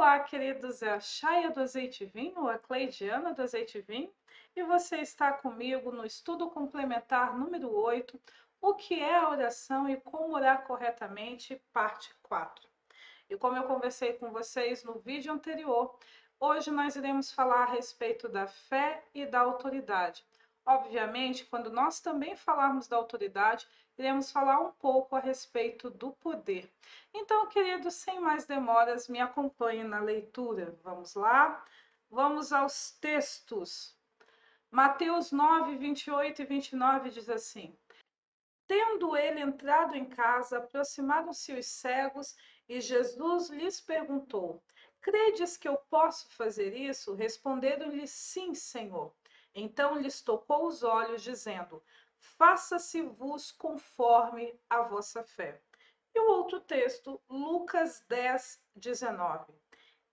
Olá, queridos, é a Chaia do Azeite e Vinho, a Cleidiana do Azeite e Vinho, e você está comigo no estudo complementar número 8, o que é a oração e como orar corretamente, parte 4. E como eu conversei com vocês no vídeo anterior, hoje nós iremos falar a respeito da fé e da autoridade. Obviamente, quando nós também falarmos da autoridade, iremos falar um pouco a respeito do poder. Então, queridos, sem mais demoras, me acompanhe na leitura. Vamos lá? Vamos aos textos. Mateus 9, 28 e 29 diz assim: Tendo ele entrado em casa, aproximaram-se os cegos, e Jesus lhes perguntou: Credes que eu posso fazer isso? Responderam-lhe: Sim, Senhor. Então lhes tocou os olhos, dizendo: Faça-se-vos conforme a vossa fé. E o outro texto, Lucas 10, 19.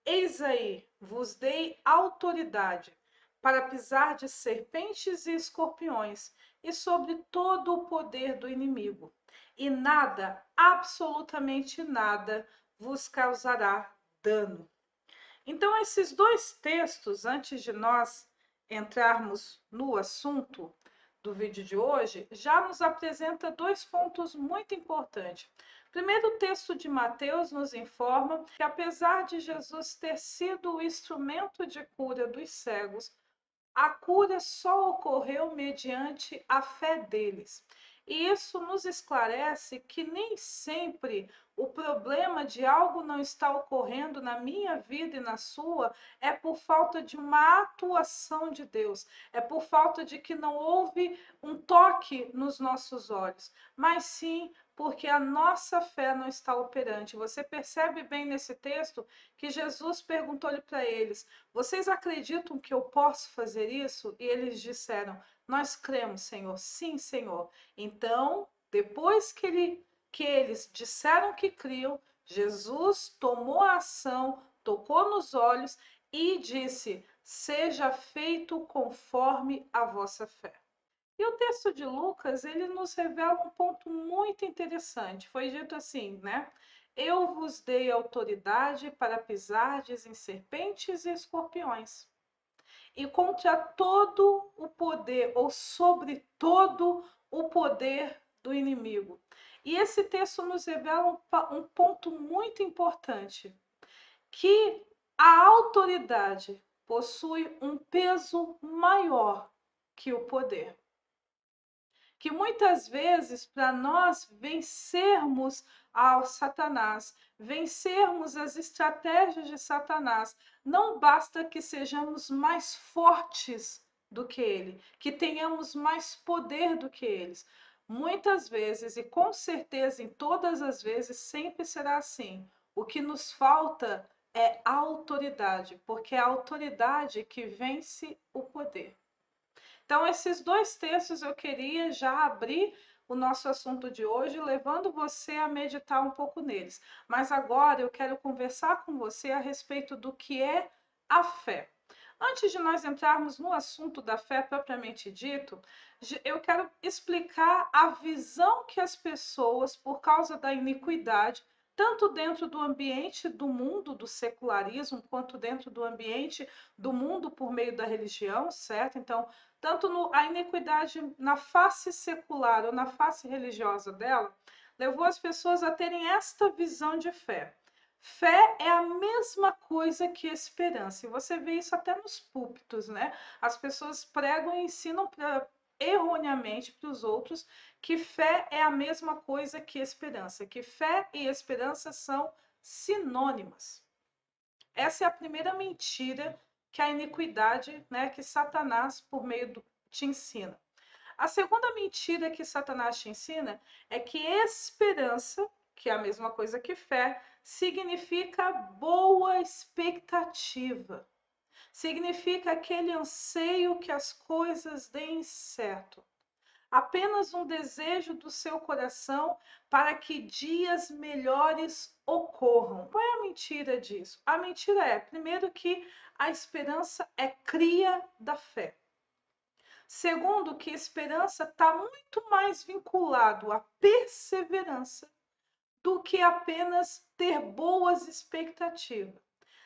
Eis aí, vos dei autoridade para pisar de serpentes e escorpiões e sobre todo o poder do inimigo, e nada, absolutamente nada, vos causará dano. Então, esses dois textos, antes de nós entrarmos no assunto do vídeo de hoje, já nos apresenta dois pontos muito importantes. Primeiro, o texto de Mateus nos informa que, apesar de Jesus ter sido o instrumento de cura dos cegos, a cura só ocorreu mediante a fé deles. E isso nos esclarece que nem sempre o problema de algo não estar ocorrendo na minha vida e na sua é por falta de uma atuação de Deus, é por falta de que não houve um toque nos nossos olhos, mas sim porque a nossa fé não está operante. Você percebe bem nesse texto que Jesus perguntou-lhe para eles: Vocês acreditam que eu posso fazer isso? E eles disseram: Nós cremos, Senhor. Sim, Senhor. Então, depois que eles disseram que criam, Jesus tomou a ação, tocou nos olhos e disse: Seja feito conforme a vossa fé. E o texto de Lucas, ele nos revela um ponto muito interessante. Foi dito assim, né? Eu vos dei autoridade para pisardes em serpentes e escorpiões, e contra todo o poder, ou sobre todo o poder do inimigo. E esse texto nos revela um ponto muito importante, que a autoridade possui um peso maior que o poder. Que muitas vezes, para nós vencermos ao Satanás, vencermos as estratégias de Satanás, não basta que sejamos mais fortes do que ele, que tenhamos mais poder do que eles. Muitas vezes, e com certeza em todas as vezes, sempre será assim. O que nos falta é autoridade, porque é a autoridade que vence o poder. Então, esses dois textos eu queria já abrir o nosso assunto de hoje, levando você a meditar um pouco neles. Mas agora eu quero conversar com você a respeito do que é a fé. Antes de nós entrarmos no assunto da fé propriamente dito, eu quero explicar a visão que as pessoas, por causa da iniquidade, tanto dentro do ambiente do mundo do secularismo, quanto dentro do ambiente do mundo por meio da religião, certo? Então, tanto a iniquidade na face secular ou na face religiosa dela, levou as pessoas a terem esta visão de fé. Fé é a mesma coisa que esperança. E você vê isso até nos púlpitos, né? As pessoas pregam e ensinam erroneamente para os outros que fé é a mesma coisa que esperança, que fé e esperança são sinônimas. Essa é a primeira mentira que a iniquidade, né, que Satanás, por meio te ensina. A segunda mentira que Satanás te ensina é que esperança, que é a mesma coisa que fé, significa boa expectativa. Significa aquele anseio que as coisas deem certo. Apenas um desejo do seu coração para que dias melhores ocorram. Qual é a mentira disso? A mentira é, primeiro, que a esperança é cria da fé. Segundo, que a esperança está muito mais vinculado à perseverança do que apenas ter boas expectativas.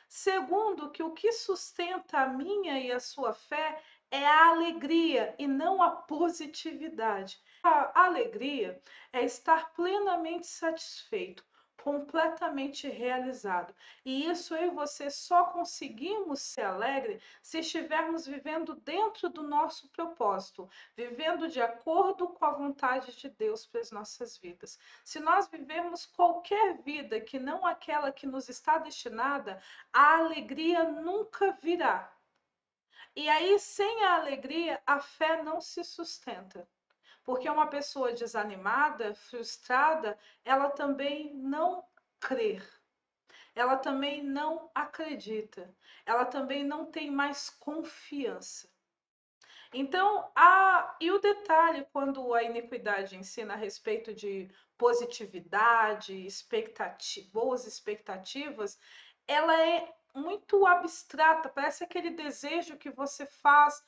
Segundo, que o que sustenta a minha e a sua fé é a alegria e não a positividade. A alegria é estar plenamente satisfeito, completamente realizado. E isso eu e você só conseguimos ser alegre se estivermos vivendo dentro do nosso propósito, vivendo de acordo com a vontade de Deus para as nossas vidas. Se nós vivermos qualquer vida que não aquela que nos está destinada, a alegria nunca virá. E aí, sem a alegria, a fé não se sustenta. Porque uma pessoa desanimada, frustrada, ela também não crê, ela também não acredita, ela também não tem mais confiança. Então, e o detalhe, quando a iniquidade ensina a respeito de positividade, boas expectativas, ela é muito abstrata, parece aquele desejo que você faz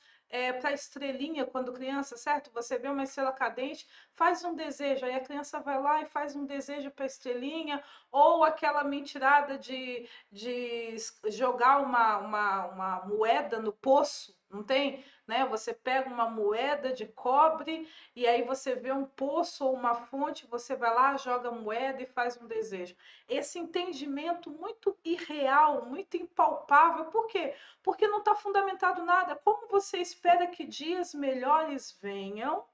para a estrelinha quando criança, certo? Você vê uma estrela cadente, faz um desejo, aí a criança vai lá e faz um desejo para a estrelinha, ou aquela mentirada de jogar uma moeda no poço, não tem? Né? Você pega uma moeda de cobre e aí você vê um poço ou uma fonte, você vai lá, joga a moeda e faz um desejo. Esse entendimento muito irreal, muito impalpável, por quê? Porque não está fundamentado nada. Como você espera que dias melhores venham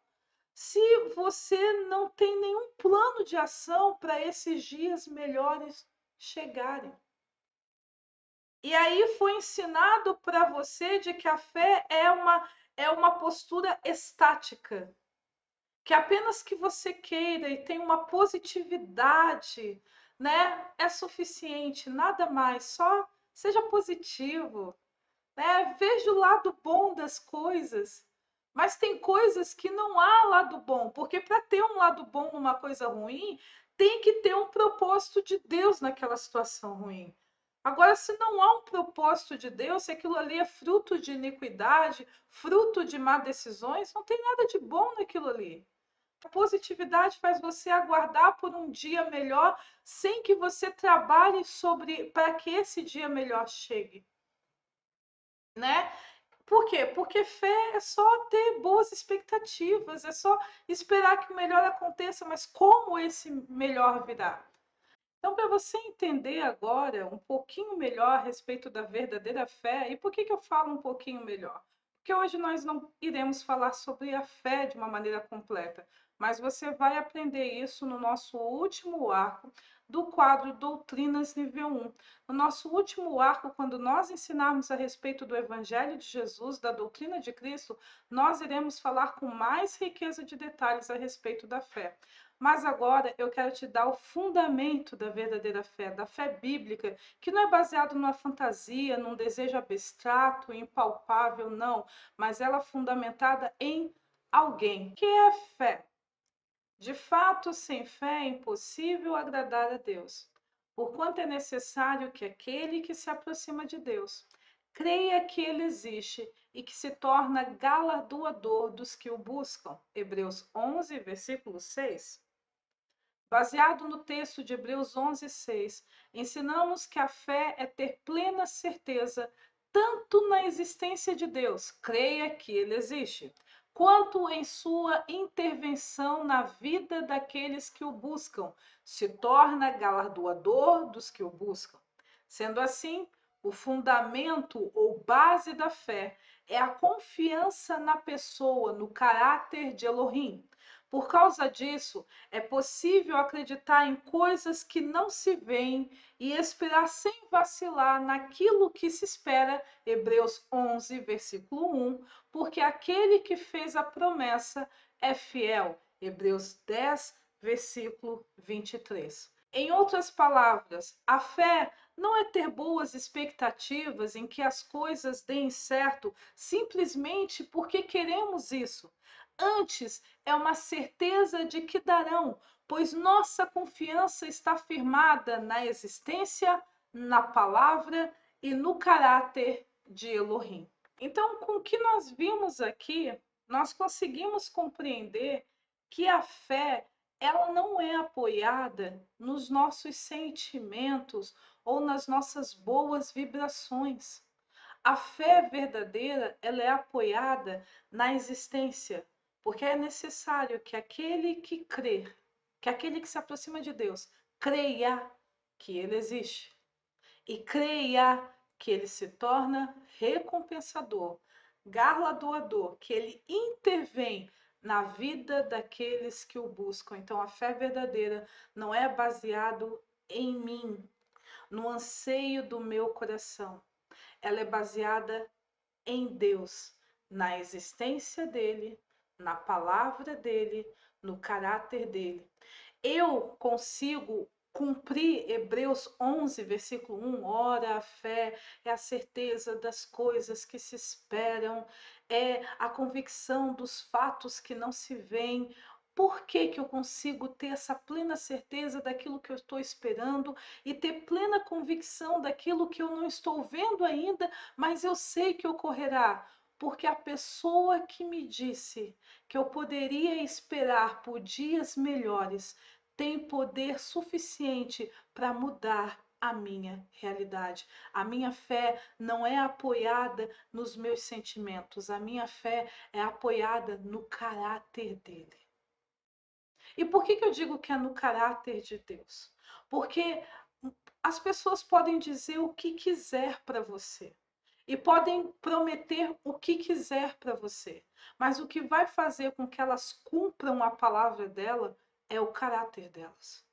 se você não tem nenhum plano de ação para esses dias melhores chegarem? E aí foi ensinado para você de que a fé é uma postura estática, que apenas que você queira e tenha uma positividade, né, é suficiente, nada mais, só seja positivo, né? Veja o lado bom das coisas. Mas tem coisas que não há lado bom, porque para ter um lado bom numa coisa ruim, tem que ter um propósito de Deus naquela situação ruim. Agora, se não há um propósito de Deus, se aquilo ali é fruto de iniquidade, fruto de má decisões, não tem nada de bom naquilo ali. A positividade faz você aguardar por um dia melhor, sem que você trabalhe sobre para que esse dia melhor chegue, né? Por quê? Porque fé é só ter boas expectativas, é só esperar que o melhor aconteça, mas como esse melhor virá? Então, para você entender agora um pouquinho melhor a respeito da verdadeira fé, e por que eu falo um pouquinho melhor? Porque hoje nós não iremos falar sobre a fé de uma maneira completa, mas você vai aprender isso no nosso último arco do quadro Doutrinas Nível 1. No nosso último arco, quando nós ensinarmos a respeito do Evangelho de Jesus, da doutrina de Cristo, nós iremos falar com mais riqueza de detalhes a respeito da fé. Mas agora eu quero te dar o fundamento da verdadeira fé, da fé bíblica, que não é baseado numa fantasia, num desejo abstrato, impalpável, não, mas ela é fundamentada em alguém. O que é fé? De fato, sem fé é impossível agradar a Deus, porquanto é necessário que aquele que se aproxima de Deus creia que ele existe e que se torna galardoador dos que o buscam. Hebreus 11, versículo 6. Baseado no texto de Hebreus 11:6, ensinamos que a fé é ter plena certeza tanto na existência de Deus, creia que ele existe, quanto em sua intervenção na vida daqueles que o buscam, se torna galardoador dos que o buscam. Sendo assim, o fundamento ou base da fé é a confiança na pessoa, no caráter de Elohim. Por causa disso, é possível acreditar em coisas que não se veem e esperar sem vacilar naquilo que se espera, Hebreus 11, versículo 1, porque aquele que fez a promessa é fiel, Hebreus 10, versículo 23. Em outras palavras, a fé não é ter boas expectativas em que as coisas deem certo simplesmente porque queremos isso. Antes, é uma certeza de que darão, pois nossa confiança está firmada na existência, na palavra e no caráter de Elohim. Então, com o que nós vimos aqui, nós conseguimos compreender que a fé ela não é apoiada nos nossos sentimentos ou nas nossas boas vibrações. A fé verdadeira, ela é apoiada na existência, porque é necessário que aquele que crê, que aquele que se aproxima de Deus, creia que ele existe e creia que ele se torna recompensador, galardoador, que ele intervém na vida daqueles que o buscam. Então, a fé verdadeira não é baseado em mim, no anseio do meu coração. Ela é baseada em Deus, na existência dele, na palavra dele, no caráter dele. Eu consigo cumprir Hebreus 11, versículo 1. Ora, a fé é a certeza das coisas que se esperam, é a convicção dos fatos que não se veem. Por que que eu consigo ter essa plena certeza daquilo que eu estou esperando e ter plena convicção daquilo que eu não estou vendo ainda, mas eu sei que ocorrerá? Porque a pessoa que me disse que eu poderia esperar por dias melhores tem poder suficiente para mudar a minha realidade. A minha fé não é apoiada nos meus sentimentos, a minha fé é apoiada no caráter dele. E por que eu digo que é no caráter de Deus? Porque as pessoas podem dizer o que quiser para você e podem prometer o que quiser para você, mas o que vai fazer com que elas cumpram a palavra dela é o caráter delas.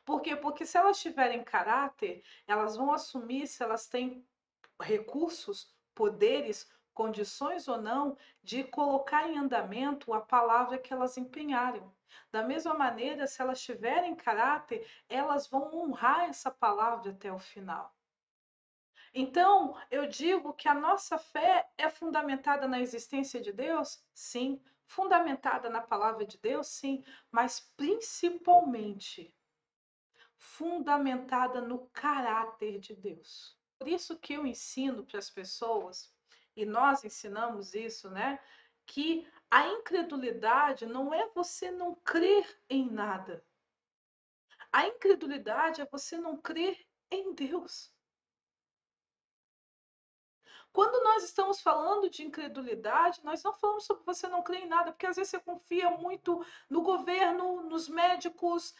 Por quê? Porque se elas tiverem caráter, elas vão assumir se elas têm recursos, poderes, condições ou não de colocar em andamento a palavra que elas empenharam. Da mesma maneira, se elas tiverem caráter, elas vão honrar essa palavra até o final. Então, eu digo que a nossa fé é fundamentada na existência de Deus? Sim. Fundamentada na palavra de Deus? Sim. Mas principalmente fundamentada no caráter de Deus. Por isso que eu ensino para as pessoas, e nós ensinamos isso, né? Que a incredulidade não é você não crer em nada. A incredulidade é você não crer em Deus. Quando nós estamos falando de incredulidade, nós não falamos sobre você não crer em nada, porque às vezes você confia muito no governo, nos médicos,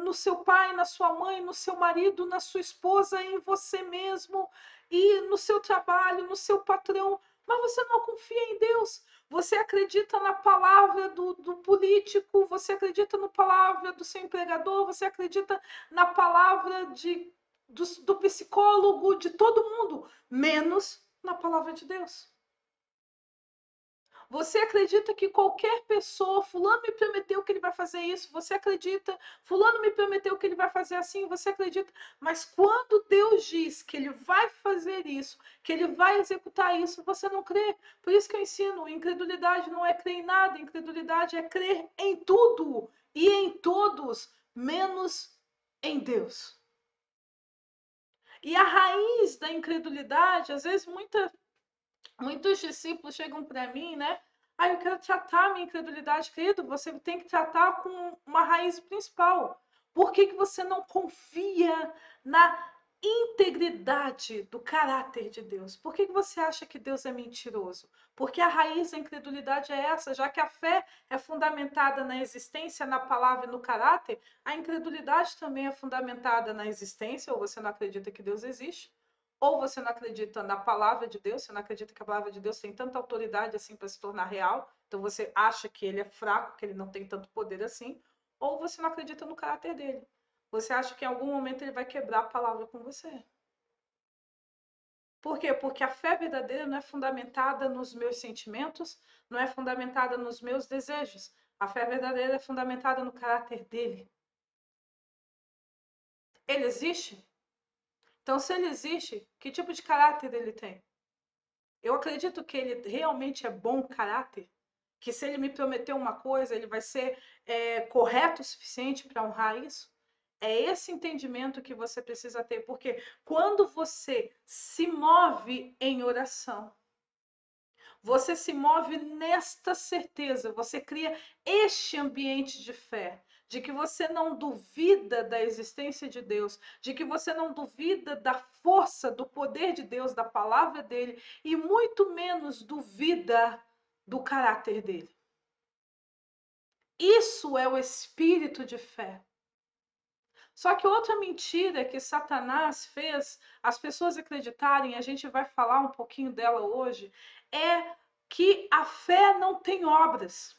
no seu pai, na sua mãe, no seu marido, na sua esposa, em você mesmo, e no seu trabalho, no seu patrão, mas você não confia em Deus. Você acredita na palavra do político, você acredita na palavra do seu empregador, você acredita na palavra do psicólogo, de todo mundo, menos na palavra de Deus. Você acredita que qualquer pessoa, fulano me prometeu que ele vai fazer isso, você acredita, fulano me prometeu que ele vai fazer assim, você acredita, mas quando Deus diz que ele vai fazer isso, que ele vai executar isso, você não crê. Por isso que eu ensino, incredulidade não é crer em nada, incredulidade é crer em tudo e em todos, menos em Deus. E a raiz da incredulidade, às vezes muitos discípulos chegam para mim, né? Ah, eu quero tratar a minha incredulidade, querido. Você tem que tratar com uma raiz principal. Por que você não confia na integridade do caráter de Deus? Por que você acha que Deus é mentiroso? Porque a raiz da incredulidade é essa, já que a fé é fundamentada na existência, na palavra e no caráter, a incredulidade também é fundamentada na existência, ou você não acredita que Deus existe, ou você não acredita na palavra de Deus, você não acredita que a palavra de Deus tem tanta autoridade assim para se tornar real, então você acha que ele é fraco, que ele não tem tanto poder assim, ou você não acredita no caráter dele. Você acha que em algum momento ele vai quebrar a palavra com você. Por quê? Porque a fé verdadeira não é fundamentada nos meus sentimentos, não é fundamentada nos meus desejos. A fé verdadeira é fundamentada no caráter dele. Ele existe? Então, se ele existe, que tipo de caráter ele tem? Eu acredito que ele realmente é bom caráter, que se ele me prometer uma coisa, ele vai ser correto o suficiente para honrar isso. É esse entendimento que você precisa ter, porque quando você se move em oração, você se move nesta certeza, você cria este ambiente de fé. de que você não duvida da existência de Deus, de que você não duvida da força, do poder de Deus, da palavra dele, e muito menos duvida do caráter dele. Isso é o espírito de fé. Só que outra mentira que Satanás fez as pessoas acreditarem, a gente vai falar um pouquinho dela hoje, é que a fé não tem obras.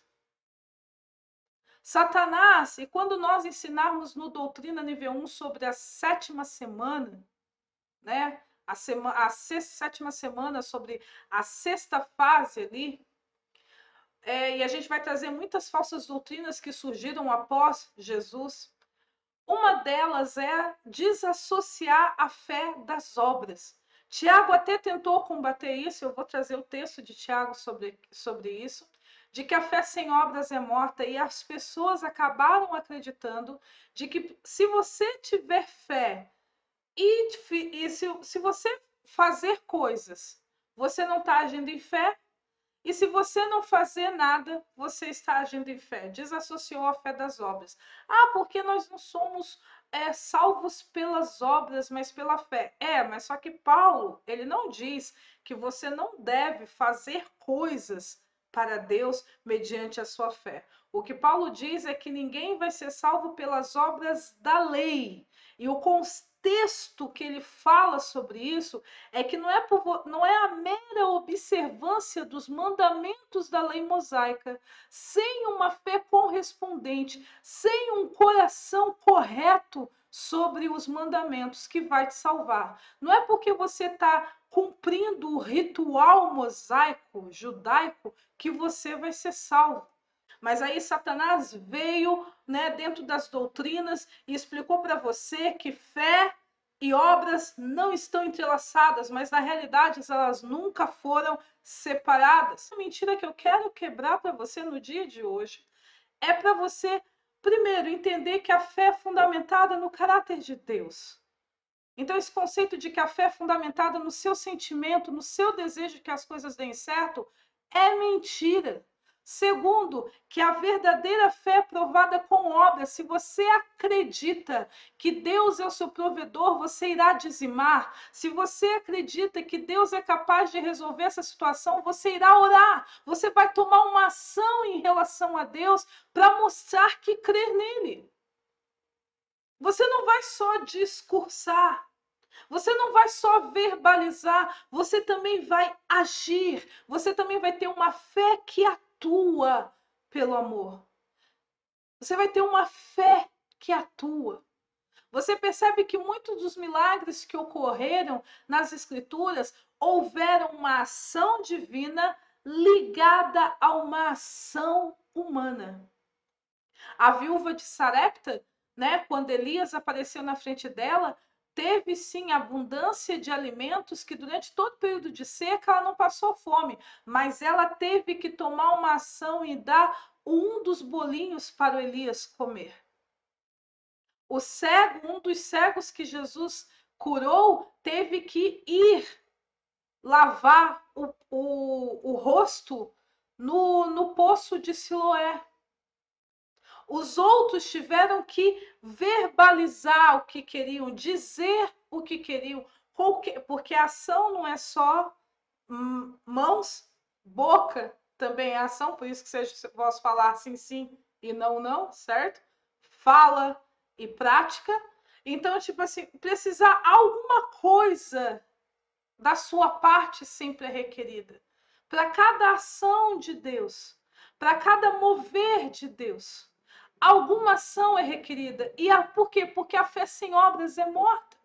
Satanás, e quando nós ensinarmos no Doutrina Nível 1 sobre a sétima semana, né? Sétima semana sobre a sexta fase ali, e a gente vai trazer muitas falsas doutrinas que surgiram após Jesus. Uma delas é desassociar a fé das obras. Tiago até tentou combater isso, eu vou trazer o texto de Tiago sobre isso, de que a fé sem obras é morta, e as pessoas acabaram acreditando de que se você tiver fé e se você fazer coisas, você não está agindo em fé, e se você não fazer nada, você está agindo em fé. Desassociou a fé das obras. Ah, porque nós não somos salvos pelas obras, mas pela fé. Mas só que Paulo, ele não diz que você não deve fazer coisas para Deus mediante a sua fé. O que Paulo diz é que ninguém vai ser salvo pelas obras da lei. E o contexto que ele fala sobre isso é que não é a mera observância dos mandamentos da lei mosaica, sem uma fé correspondente, sem um coração correto sobre os mandamentos, que vai te salvar. Não é porque você está cumprindo o ritual mosaico, judaico, que você vai ser salvo. Mas aí Satanás veio, né, dentro das doutrinas e explicou para você que fé e obras não estão entrelaçadas, mas na realidade elas nunca foram separadas. A mentira que eu quero quebrar para você no dia de hoje é para você, primeiro, entender que a fé é fundamentada no caráter de Deus. Então, esse conceito de que a fé é fundamentada no seu sentimento, no seu desejo de que as coisas deem certo, é mentira. Segundo, que a verdadeira fé é provada com obras. Se você acredita que Deus é o seu provedor, você irá dizimar. Se você acredita que Deus é capaz de resolver essa situação, você irá orar. Você vai tomar uma ação em relação a Deus para mostrar que crê nele. Você não vai só discursar. Você não vai só verbalizar, você também vai agir. Você também vai ter uma fé que atua pelo amor. Você vai ter uma fé que atua. Você percebe que muitos dos milagres que ocorreram nas Escrituras houveram uma ação divina ligada a uma ação humana. A viúva de Sarepta, né, quando Elias apareceu na frente dela, teve sim abundância de alimentos, que durante todo o período de seca ela não passou fome, mas ela teve que tomar uma ação e dar um dos bolinhos para o Elias comer. O cego, um dos cegos que Jesus curou, teve que ir lavar o rosto no poço de Siloé. Os outros tiveram que verbalizar o que queriam, dizer o que queriam, porque a ação não é só mãos, boca também é ação, por isso que eu posso falar sim, sim e não, não, certo? Fala e prática. Então, tipo assim, precisar alguma coisa da sua parte sempre é requerida. Para cada ação de Deus, para cada mover de Deus, alguma ação é requerida. E por quê? Porque a fé sem obras é morta.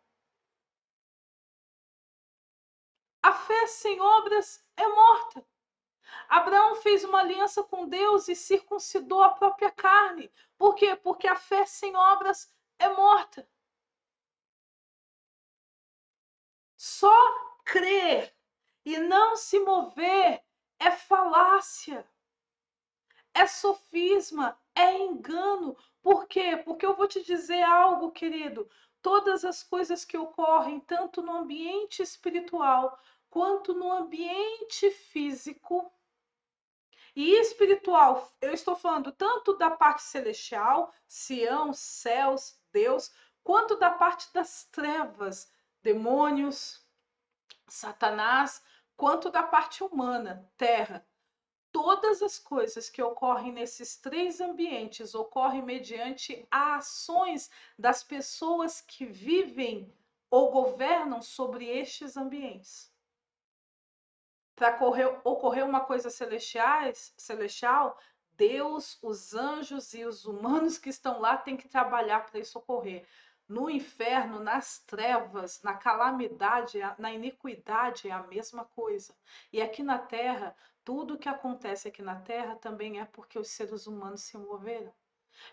A fé sem obras é morta. Abraão fez uma aliança com Deus e circuncidou a própria carne. Por quê? Porque a fé sem obras é morta. Só crer e não se mover é falácia, é sofisma, é engano. Por quê? Porque eu vou te dizer algo, querido. Todas as coisas que ocorrem, tanto no ambiente espiritual quanto no ambiente físico, E espiritual, eu estou falando tanto da parte celestial, Sião, céus, Deus, quanto da parte das trevas, demônios, Satanás, quanto da parte humana, terra. Todas as coisas que ocorrem nesses três ambientes ocorrem mediante ações das pessoas que vivem ou governam sobre estes ambientes. Para ocorrer uma coisa celestial, Deus, os anjos e os humanos que estão lá têm que trabalhar para isso ocorrer. No inferno, nas trevas, na calamidade, na iniquidade é a mesma coisa. E aqui na terra, tudo que acontece aqui na terra também é porque os seres humanos se moveram.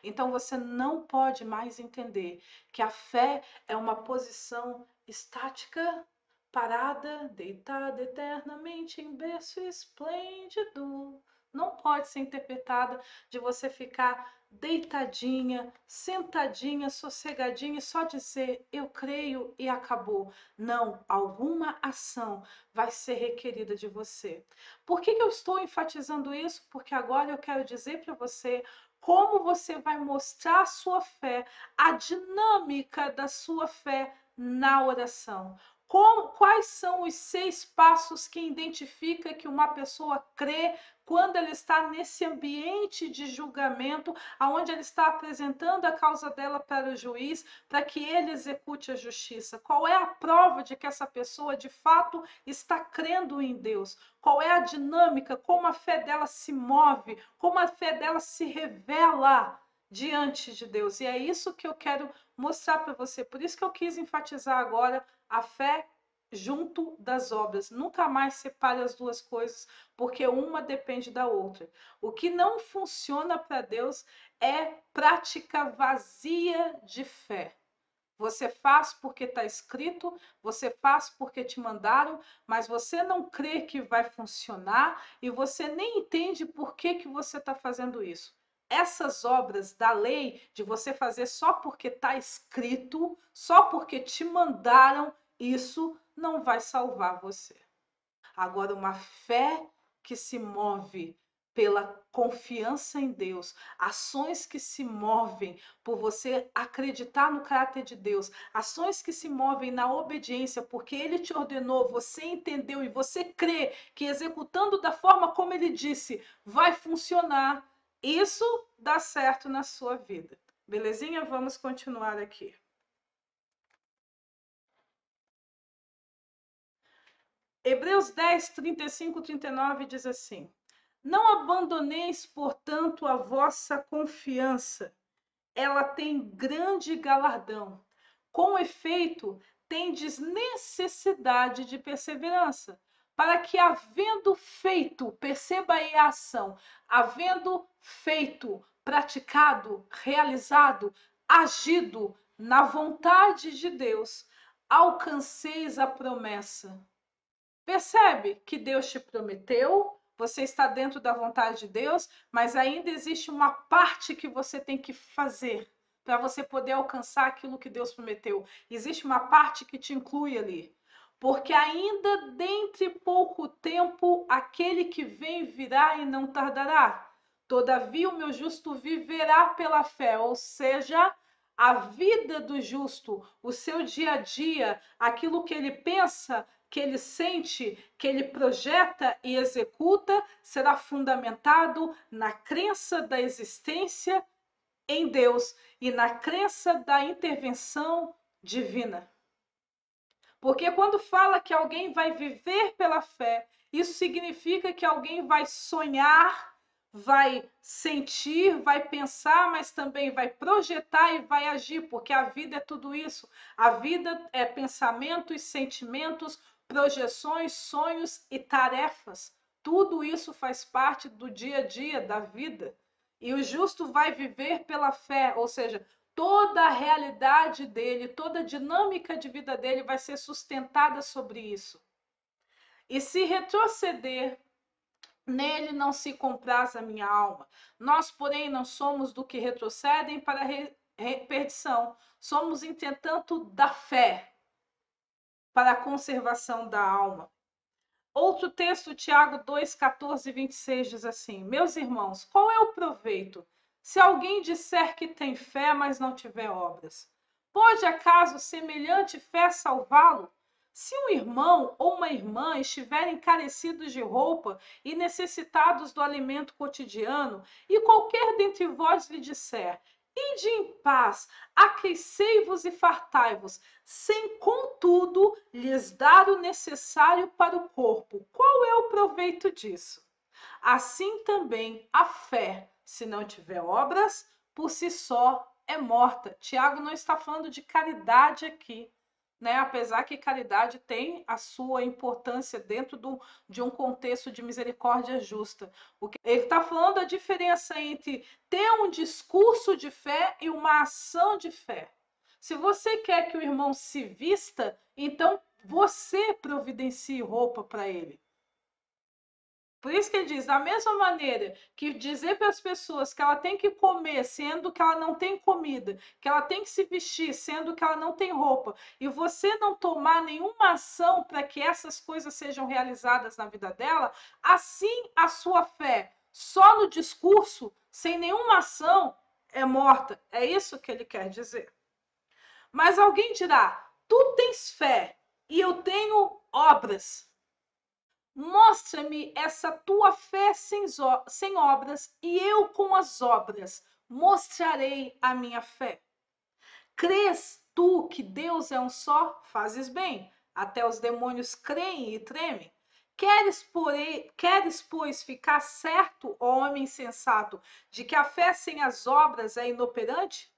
Então você não pode mais entender que a fé é uma posição estática, parada, deitada eternamente em berço esplêndido. Não pode ser interpretada de você ficar deitadinha, sentadinha, sossegadinha e só dizer eu creio e acabou. Não, alguma ação vai ser requerida de você. Por que eu estou enfatizando isso? Porque agora eu quero dizer para você como você vai mostrar a sua fé, a dinâmica da sua fé na oração. Quais são os 6 passos que identifica que uma pessoa crê quando ela está nesse ambiente de julgamento, aonde ela está apresentando a causa dela para o juiz, para que ele execute a justiça? Qual é a prova de que essa pessoa de fato está crendo em Deus? Qual é a dinâmica, como a fé dela se move, como a fé dela se revela diante de Deus? E é isso que eu quero mostrar para você. Por isso que eu quis enfatizar agora a fé junto das obras. Nunca mais separe as duas coisas, porque uma depende da outra. O que não funciona para Deus é prática vazia de fé. Você faz porque está escrito, você faz porque te mandaram, mas você não crê que vai funcionar e você nem entende por que você está fazendo isso. Essas obras da lei, de você fazer só porque está escrito, só porque te mandaram, isso não vai salvar você. Agora, uma fé que se move pela confiança em Deus, ações que se movem por você acreditar no caráter de Deus, ações que se movem na obediência, porque Ele te ordenou, você entendeu e você crê que executando da forma como Ele disse, vai funcionar. Isso dá certo na sua vida. Belezinha? Vamos continuar aqui. Hebreus 10, 35, 39 diz assim: Não abandoneis, portanto, a vossa confiança. Ela tem grande galardão. Com efeito, tendes necessidade de perseverança, para que, havendo feito, perceba aí a ação, havendo feito, praticado, realizado, agido na vontade de Deus, alcanceis a promessa. Percebe que Deus te prometeu, você está dentro da vontade de Deus, mas ainda existe uma parte que você tem que fazer para você poder alcançar aquilo que Deus prometeu. Existe uma parte que te inclui ali. Porque ainda dentre pouco tempo aquele que vem virá e não tardará. Todavia o meu justo viverá pela fé, ou seja, a vida do justo, o seu dia a dia, aquilo que ele pensa, que ele sente, que ele projeta e executa, será fundamentado na crença da existência em Deus e na crença da intervenção divina. Porque quando fala que alguém vai viver pela fé, isso significa que alguém vai sonhar, vai sentir, vai pensar, mas também vai projetar e vai agir, porque a vida é tudo isso. A vida é pensamentos, sentimentos, projeções, sonhos e tarefas. Tudo isso faz parte do dia a dia da vida. E o justo vai viver pela fé, ou seja, toda a realidade dele, toda a dinâmica de vida dele vai ser sustentada sobre isso. E se retroceder, nele não se compraz a minha alma. Nós, porém, não somos do que retrocedem para a perdição. Somos, entretanto, da fé para a conservação da alma. Outro texto, Tiago 2, 14 e 26, diz assim: Meus irmãos, qual é o proveito se alguém disser que tem fé, mas não tiver obras? Pode acaso semelhante fé salvá-lo? Se um irmão ou uma irmã estiverem carecidos de roupa e necessitados do alimento cotidiano, e qualquer dentre vós lhe disser: Ide em paz, aquecei-vos e fartai-vos, sem contudo lhes dar o necessário para o corpo, qual é o proveito disso? Assim também a fé, se não tiver obras, por si só é morta. Tiago não está falando de caridade aqui, né? Apesar que caridade tem a sua importância dentro de um contexto de misericórdia justa. Ele está falando da diferença entre ter um discurso de fé e uma ação de fé. Se você quer que o irmão se vista, então você providencie roupa para ele. Por isso que ele diz, da mesma maneira que dizer para as pessoas que ela tem que comer, sendo que ela não tem comida, que ela tem que se vestir, sendo que ela não tem roupa, e você não tomar nenhuma ação para que essas coisas sejam realizadas na vida dela, assim a sua fé, só no discurso, sem nenhuma ação, é morta. É isso que ele quer dizer. Mas alguém dirá, tu tens fé e eu tenho obras. Mostra-me essa tua fé sem obras, e eu com as obras mostrarei a minha fé. Crês tu que Deus é um só? Fazes bem. Até os demônios creem e tremem. Queres, pois, ficar certo, ó homem sensato, de que a fé sem as obras é inoperante?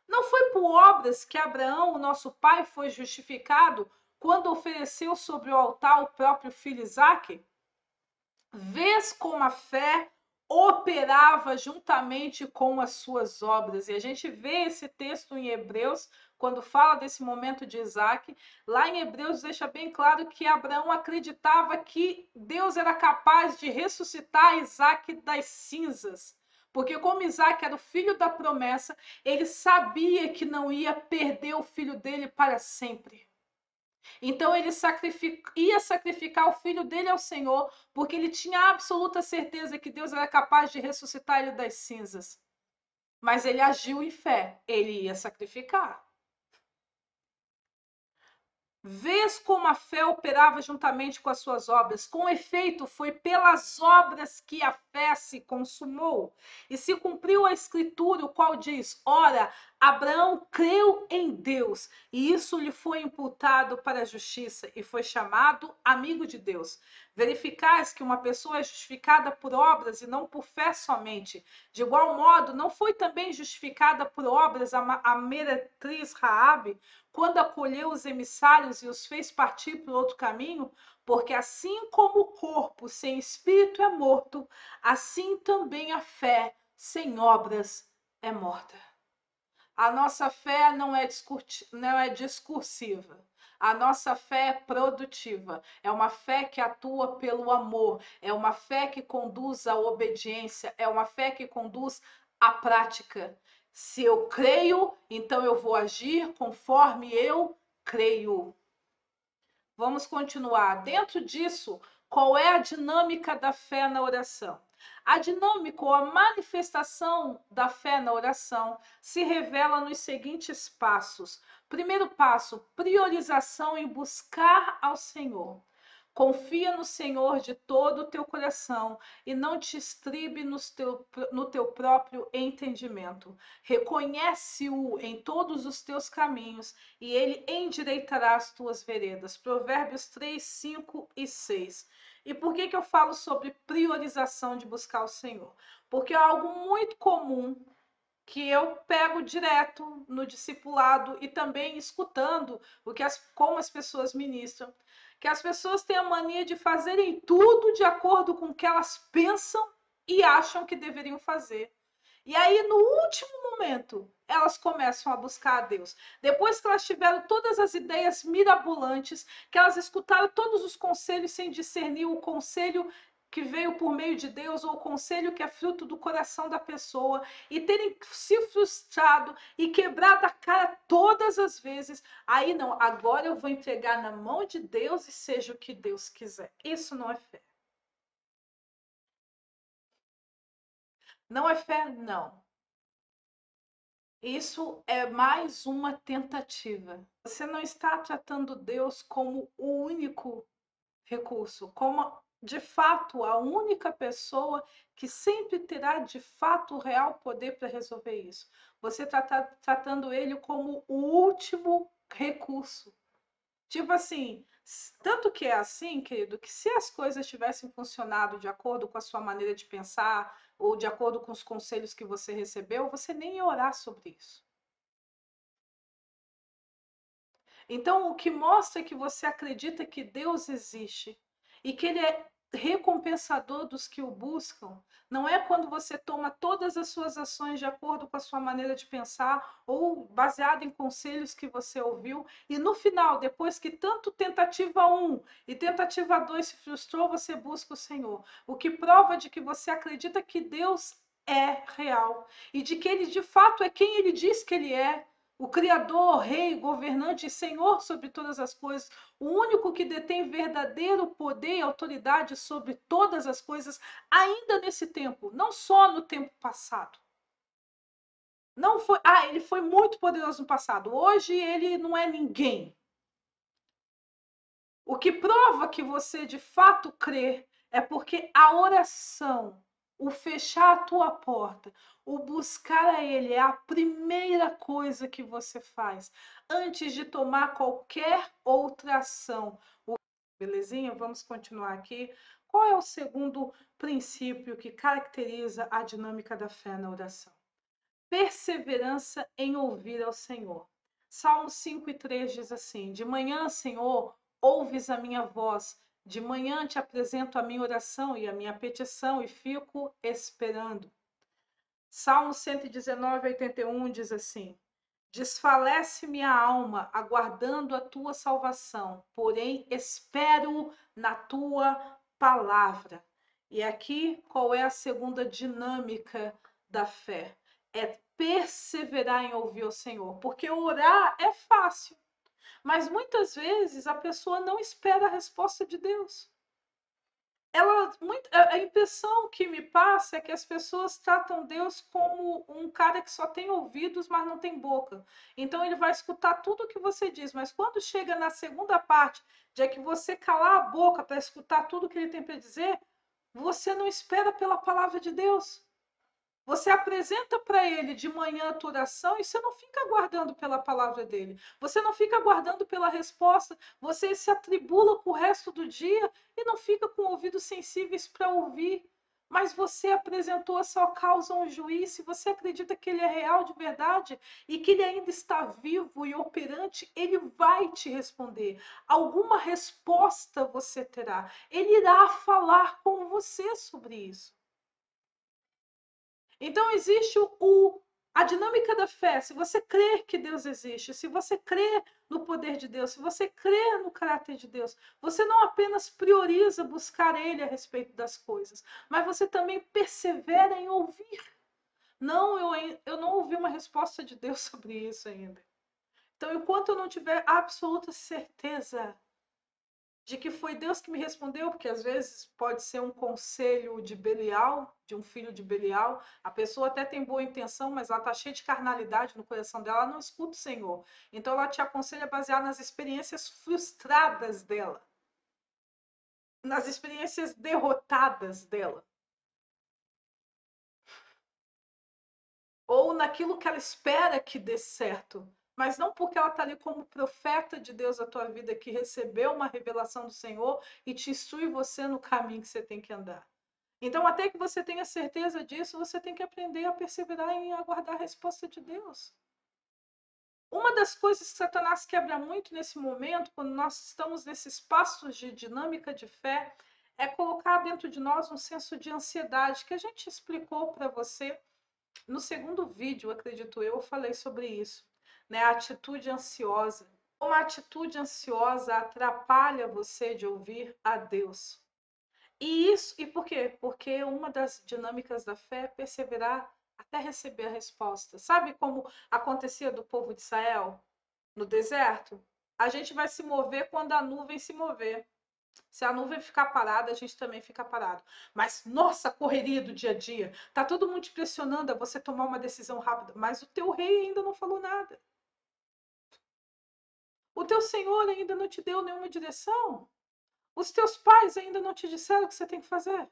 Não foi por obras que Abraão, o nosso pai, foi justificado quando ofereceu sobre o altar o próprio filho Isaque? Vês como a fé operava juntamente com as suas obras. E a gente vê esse texto em Hebreus, quando fala desse momento de Isaac. Lá em Hebreus deixa bem claro que Abraão acreditava que Deus era capaz de ressuscitar Isaac das cinzas. Porque como Isaac era o filho da promessa, ele sabia que não ia perder o filho dele para sempre. Então ele ia sacrificar o filho dele ao Senhor, porque ele tinha absoluta certeza que Deus era capaz de ressuscitar ele das cinzas. Mas ele agiu em fé, ele ia sacrificar. Vês como a fé operava juntamente com as suas obras. Com efeito, foi pelas obras que a fé se consumou. E se cumpriu a escritura, o qual diz: Ora, Abraão creu em Deus, e isso lhe foi imputado para a justiça, e foi chamado amigo de Deus. Verificais que uma pessoa é justificada por obras e não por fé somente. De igual modo, não foi também justificada por obras a meretriz Raabe, quando acolheu os emissários e os fez partir para outro caminho? Porque assim como o corpo sem espírito é morto, assim também a fé sem obras é morta. A nossa fé não é discursiva. A nossa fé é produtiva. É uma fé que atua pelo amor. É uma fé que conduz à obediência. É uma fé que conduz à prática. Se eu creio, então eu vou agir conforme eu creio. Vamos continuar. Dentro disso, qual é a dinâmica da fé na oração? A dinâmica ou a manifestação da fé na oração se revela nos seguintes passos. Primeiro passo, priorização em buscar ao Senhor. Confia no Senhor de todo o teu coração e não te estribe no teu próprio entendimento. Reconhece-o em todos os teus caminhos e ele endireitará as tuas veredas. Provérbios 3, 5 e 6. E por que eu falo sobre priorização de buscar o Senhor? Porque é algo muito comum que eu pego direto no discipulado e também escutando como as pessoas ministram, que as pessoas têm a mania de fazerem tudo de acordo com o que elas pensam e acham que deveriam fazer. E aí, no último momento, elas começam a buscar a Deus. Depois que elas tiveram todas as ideias mirabolantes, que elas escutaram todos os conselhos sem discernir o conselho que veio por meio de Deus, ou o conselho que é fruto do coração da pessoa, e terem se frustrado e quebrado a cara todas as vezes, aí não, agora eu vou entregar na mão de Deus e seja o que Deus quiser. Isso não é fé. Não é fé, não. Isso é mais uma tentativa. Você não está tratando Deus como o único recurso, como de fato a única pessoa que sempre terá de fato o real poder para resolver isso. Você está tratando ele como o último recurso. Tipo assim, tanto que é assim, querido, que se as coisas tivessem funcionado de acordo com a sua maneira de pensar ou de acordo com os conselhos que você recebeu, você nem ia orar sobre isso. Então, o que mostra que você acredita que Deus existe e que Ele é recompensador dos que o buscam, não é quando você toma todas as suas ações de acordo com a sua maneira de pensar ou baseado em conselhos que você ouviu e no final, depois que tanto tentativa 1 e tentativa 2 se frustrou, você busca o Senhor. O que prova de que você acredita que Deus é real e de que Ele de fato é quem Ele diz que Ele é, o Criador, Rei, governante e Senhor sobre todas as coisas, o único que detém verdadeiro poder e autoridade sobre todas as coisas, ainda nesse tempo, não só no tempo passado. Não foi, ele foi muito poderoso no passado. Hoje ele não é ninguém. O que prova que você de fato crê é porque a oração, o fechar a tua porta, o buscar a Ele é a primeira coisa que você faz antes de tomar qualquer outra ação. Belezinha? Vamos continuar aqui. Qual é o segundo princípio que caracteriza a dinâmica da fé na oração? Perseverança em ouvir ao Senhor. Salmo 5:3 diz assim: De manhã, Senhor, ouves a minha voz. De manhã te apresento a minha oração e a minha petição e fico esperando. Salmo 119:81 diz assim: Desfalece minha alma, aguardando a tua salvação, porém espero na tua palavra. E aqui, qual é a segunda dinâmica da fé? É perseverar em ouvir o Senhor, porque orar é fácil, mas muitas vezes a pessoa não espera a resposta de Deus. A impressão que me passa é que as pessoas tratam Deus como um cara que só tem ouvidos, mas não tem boca. Então ele vai escutar tudo o que você diz, mas quando chega na segunda parte, de que você calar a boca para escutar tudo que ele tem para dizer, você não espera pela palavra de Deus. Você apresenta para ele de manhã a tua oração e você não fica aguardando pela palavra dele. Você não fica aguardando pela resposta. Você se atribula com o resto do dia e não fica com ouvidos sensíveis para ouvir. Mas você apresentou a sua causa a um juiz. Se você acredita que ele é real de verdade e que ele ainda está vivo e operante, ele vai te responder. Alguma resposta você terá. Ele irá falar com você sobre isso. Então existe a dinâmica da fé. Se você crer que Deus existe, se você crer no poder de Deus, se você crer no caráter de Deus, você não apenas prioriza buscar Ele a respeito das coisas, mas você também persevera em ouvir. Não, eu não ouvi uma resposta de Deus sobre isso ainda. Então, enquanto eu não tiver absoluta certeza de que foi Deus que me respondeu, porque às vezes pode ser um conselho de Belial, de um filho de Belial, a pessoa até tem boa intenção, mas ela está cheia de carnalidade no coração dela, ela não escuta o Senhor. Então ela te aconselha baseado nas experiências frustradas dela, nas experiências derrotadas dela. Ou naquilo que ela espera que dê certo, mas não porque ela está ali como profeta de Deus na tua vida, que recebeu uma revelação do Senhor e te instrui você no caminho que você tem que andar. Então, até que você tenha certeza disso, você tem que aprender a perseverar em aguardar a resposta de Deus. Uma das coisas que Satanás quebra muito nesse momento, quando nós estamos nesses passos de dinâmica de fé, é colocar dentro de nós um senso de ansiedade, que a gente explicou para você no segundo vídeo, acredito eu falei sobre isso, né? A atitude ansiosa. Uma atitude ansiosa atrapalha você de ouvir a Deus. E por quê? Porque uma das dinâmicas da fé é perseverar até receber a resposta. Sabe como acontecia do povo de Israel no deserto? A gente vai se mover quando a nuvem se mover. Se a nuvem ficar parada, a gente também fica parado. Mas, nossa, correria do dia a dia. Tá todo mundo te pressionando a você tomar uma decisão rápida. Mas o teu rei ainda não falou nada. O teu Senhor ainda não te deu nenhuma direção. Os teus pais ainda não te disseram o que você tem que fazer.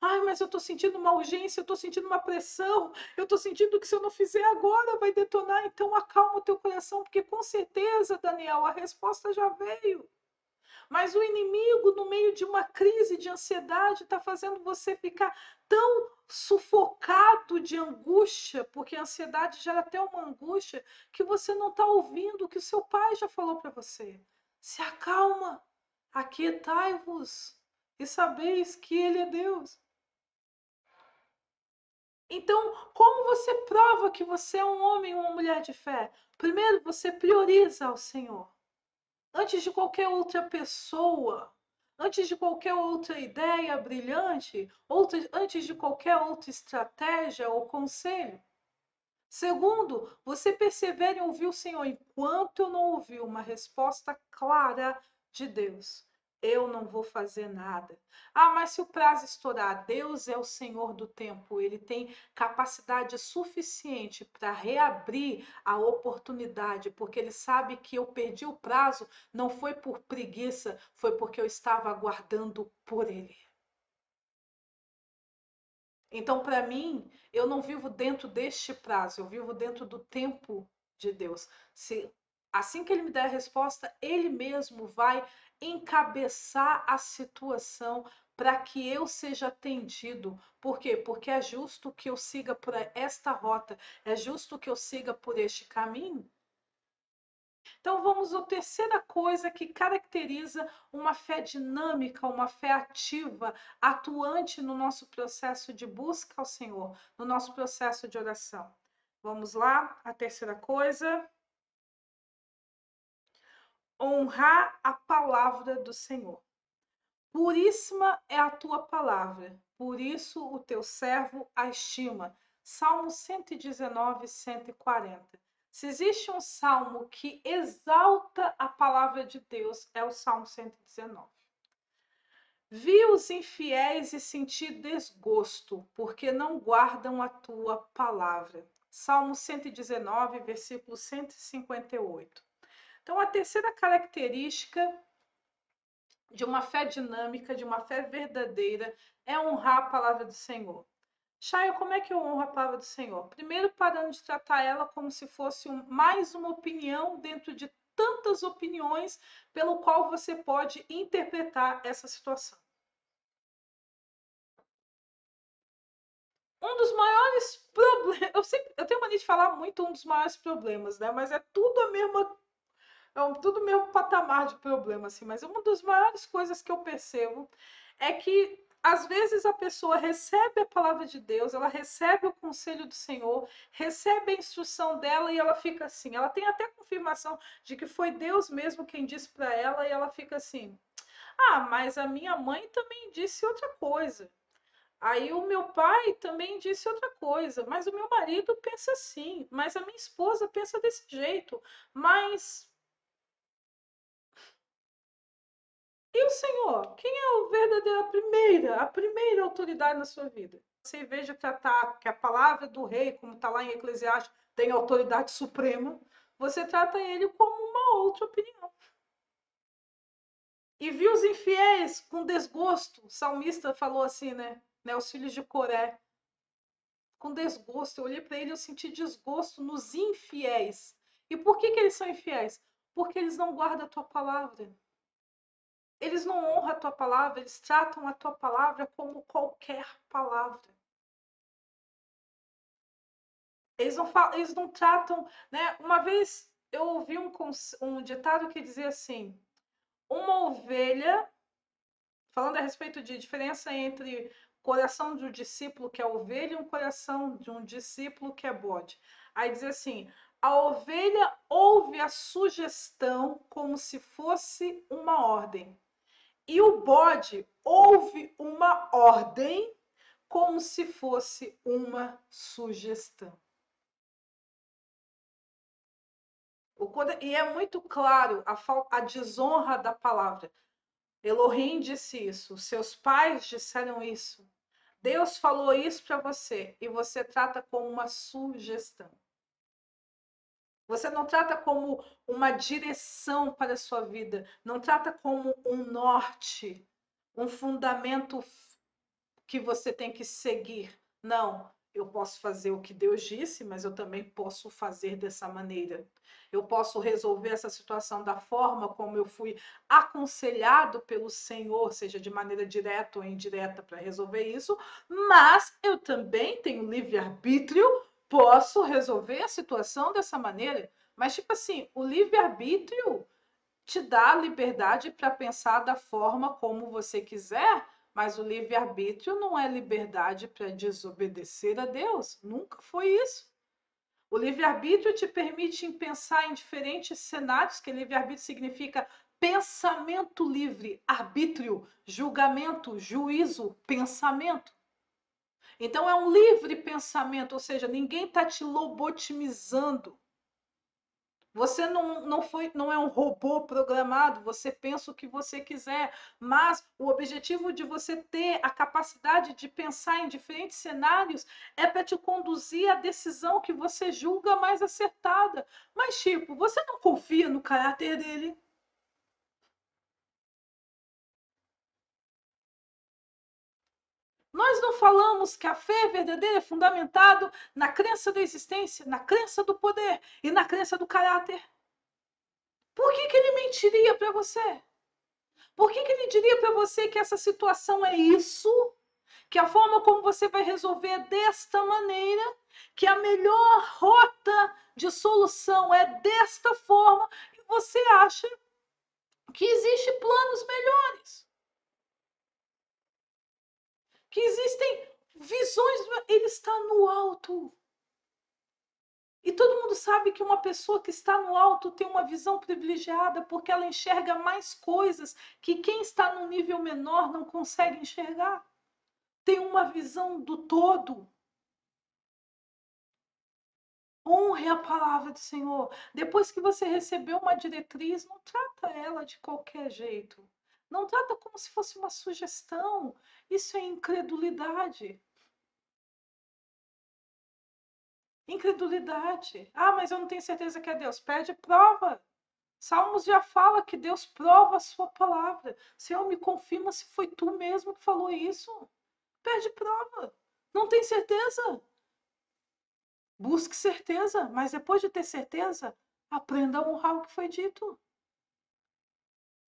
Ai, mas eu tô sentindo uma urgência, eu tô sentindo uma pressão, eu tô sentindo que se eu não fizer agora vai detonar. Então acalma o teu coração, porque com certeza, Daniel, a resposta já veio. Mas o inimigo, no meio de uma crise de ansiedade, está fazendo você ficar tão sufocado de angústia, porque a ansiedade gera até uma angústia, que você não está ouvindo o que o seu pai já falou para você. Se acalma, aquietai-vos e sabeis que Ele é Deus. Então, como você prova que você é um homem ou uma mulher de fé? Primeiro, você prioriza o Senhor. Antes de qualquer outra pessoa, antes de qualquer outra ideia brilhante, antes de qualquer outra estratégia ou conselho. Segundo, você persevera em ouvir o Senhor enquanto eu não ouvir uma resposta clara de Deus. Eu não vou fazer nada. Ah, mas se o prazo estourar, Deus é o Senhor do tempo. Ele tem capacidade suficiente para reabrir a oportunidade, porque ele sabe que eu perdi o prazo, não foi por preguiça, foi porque eu estava aguardando por ele. Então, para mim, eu não vivo dentro deste prazo, eu vivo dentro do tempo de Deus. Se assim que ele me der a resposta, ele mesmo vai encabeçar a situação para que eu seja atendido. Por quê? Porque é justo que eu siga por esta rota, é justo que eu siga por este caminho. Então, vamos à terceira coisa que caracteriza uma fé dinâmica, uma fé ativa, atuante no nosso processo de busca ao Senhor, no nosso processo de oração. Vamos lá, a terceira coisa: honrar a palavra do Senhor. Puríssima é a tua palavra, por isso o teu servo a estima. Salmo 119, 140. Se existe um salmo que exalta a palavra de Deus, é o Salmo 119. Vi os infiéis e senti desgosto, porque não guardam a tua palavra. Salmo 119, versículo 158. Então, a terceira característica de uma fé dinâmica, de uma fé verdadeira, é honrar a palavra do Senhor. Chay, como é que eu honro a palavra do Senhor? Primeiro, parando de tratar ela como se fosse mais uma opinião dentro de tantas opiniões pelo qual você pode interpretar essa situação. Um dos maiores problemas, eu tenho mania de falar muito um dos maiores problemas, né? Mas é tudo a mesma, tudo o mesmo patamar de problema, assim. Mas uma das maiores coisas que eu percebo é que às vezes a pessoa recebe a palavra de Deus, ela recebe o conselho do Senhor, recebe a instrução dela e ela fica assim. Ela tem até confirmação de que foi Deus mesmo quem disse para ela e ela fica assim: ah, mas a minha mãe também disse outra coisa. Aí o meu pai também disse outra coisa, mas o meu marido pensa assim, mas a minha esposa pensa desse jeito, mas e o Senhor? Quem é o verdadeiro, a primeira autoridade na sua vida? Você, em vez de tratar que a palavra do rei, como está lá em Eclesiastes, tem autoridade suprema, você trata ele como uma outra opinião. E viu os infiéis com desgosto. O salmista falou assim, né? Os filhos de Coré. Com desgosto. Eu olhei para ele e eu senti desgosto nos infiéis. E por que eles são infiéis? Porque eles não guardam a tua palavra. Eles não honram a tua palavra, eles tratam a tua palavra como qualquer palavra. Eles não tratam, né? Uma vez eu ouvi um ditado que dizia assim: uma ovelha, falando a respeito de diferença entre coração de um discípulo que é ovelha e um coração de um discípulo que é bode. Aí diz assim: a ovelha ouve a sugestão como se fosse uma ordem, E o bode ouve uma ordem como se fosse uma sugestão. E é muito claro a desonra da palavra. Elohim disse isso, seus pais disseram isso. Deus falou isso para você e você trata como uma sugestão. Você não trata como uma direção para a sua vida, não trata como um norte, um fundamento que você tem que seguir. Não, eu posso fazer o que Deus disse, mas eu também posso fazer dessa maneira. Eu posso resolver essa situação da forma como eu fui aconselhado pelo Senhor, seja de maneira direta ou indireta para resolver isso, mas eu também tenho livre-arbítrio, posso resolver a situação dessa maneira. Mas, tipo assim, o livre-arbítrio te dá a liberdade para pensar da forma como você quiser, mas o livre-arbítrio não é liberdade para desobedecer a Deus. Nunca foi isso. O livre-arbítrio te permite pensar em diferentes cenários, que livre-arbítrio significa pensamento livre, arbítrio, julgamento, juízo, pensamento. Então é um livre pensamento, ou seja, ninguém está te lobotomizando. Você não é um robô programado, você pensa o que você quiser, mas o objetivo de você ter a capacidade de pensar em diferentes cenários é para te conduzir à decisão que você julga mais acertada. Mas, tipo, você não confia no caráter dele? Nós não falamos que a fé verdadeira é fundamentada na crença da existência, na crença do poder e na crença do caráter. Por que ele mentiria para você? Por que ele diria para você que essa situação é isso? Que a forma como você vai resolver é desta maneira? Que a melhor rota de solução é desta forma? E você acha que existem planos melhores? Que existem visões? Ele está no alto. E todo mundo sabe que uma pessoa que está no alto tem uma visão privilegiada porque ela enxerga mais coisas que quem está no nível menor não consegue enxergar. Tem uma visão do todo. Honre a palavra do Senhor. Depois que você recebeu uma diretriz, não trata ela de qualquer jeito. Não trata como se fosse uma sugestão. Isso é incredulidade. Incredulidade. Ah, mas eu não tenho certeza que é Deus. Pede prova. Salmos já fala que Deus prova a sua palavra. Senhor, me confirma se foi tu mesmo que falou isso. Pede prova. Não tem certeza? Busque certeza, mas depois de ter certeza, aprenda a honrar o que foi dito.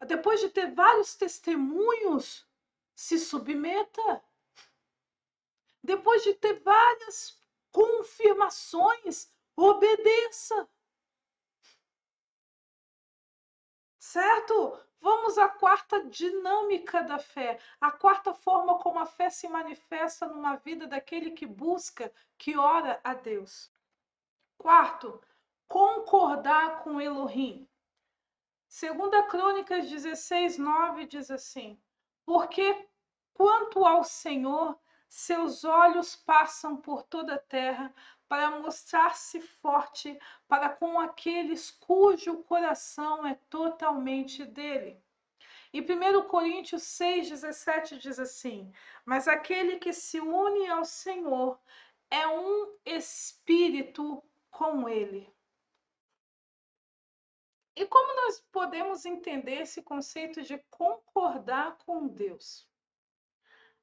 Depois de ter vários testemunhos, se submeta. Depois de ter várias confirmações, obedeça. Certo? Vamos à quarta dinâmica da fé, a quarta forma como a fé se manifesta numa vida daquele que busca, que ora a Deus. Quarto, concordar com Elohim. Segunda Crônicas 16:9 diz assim: porque quanto ao Senhor, seus olhos passam por toda a terra para mostrar-se forte para com aqueles cujo coração é totalmente dele. E 1 Coríntios 6:17 diz assim: mas aquele que se une ao Senhor é um espírito com ele. E como nós podemos entender esse conceito de concordar com Deus?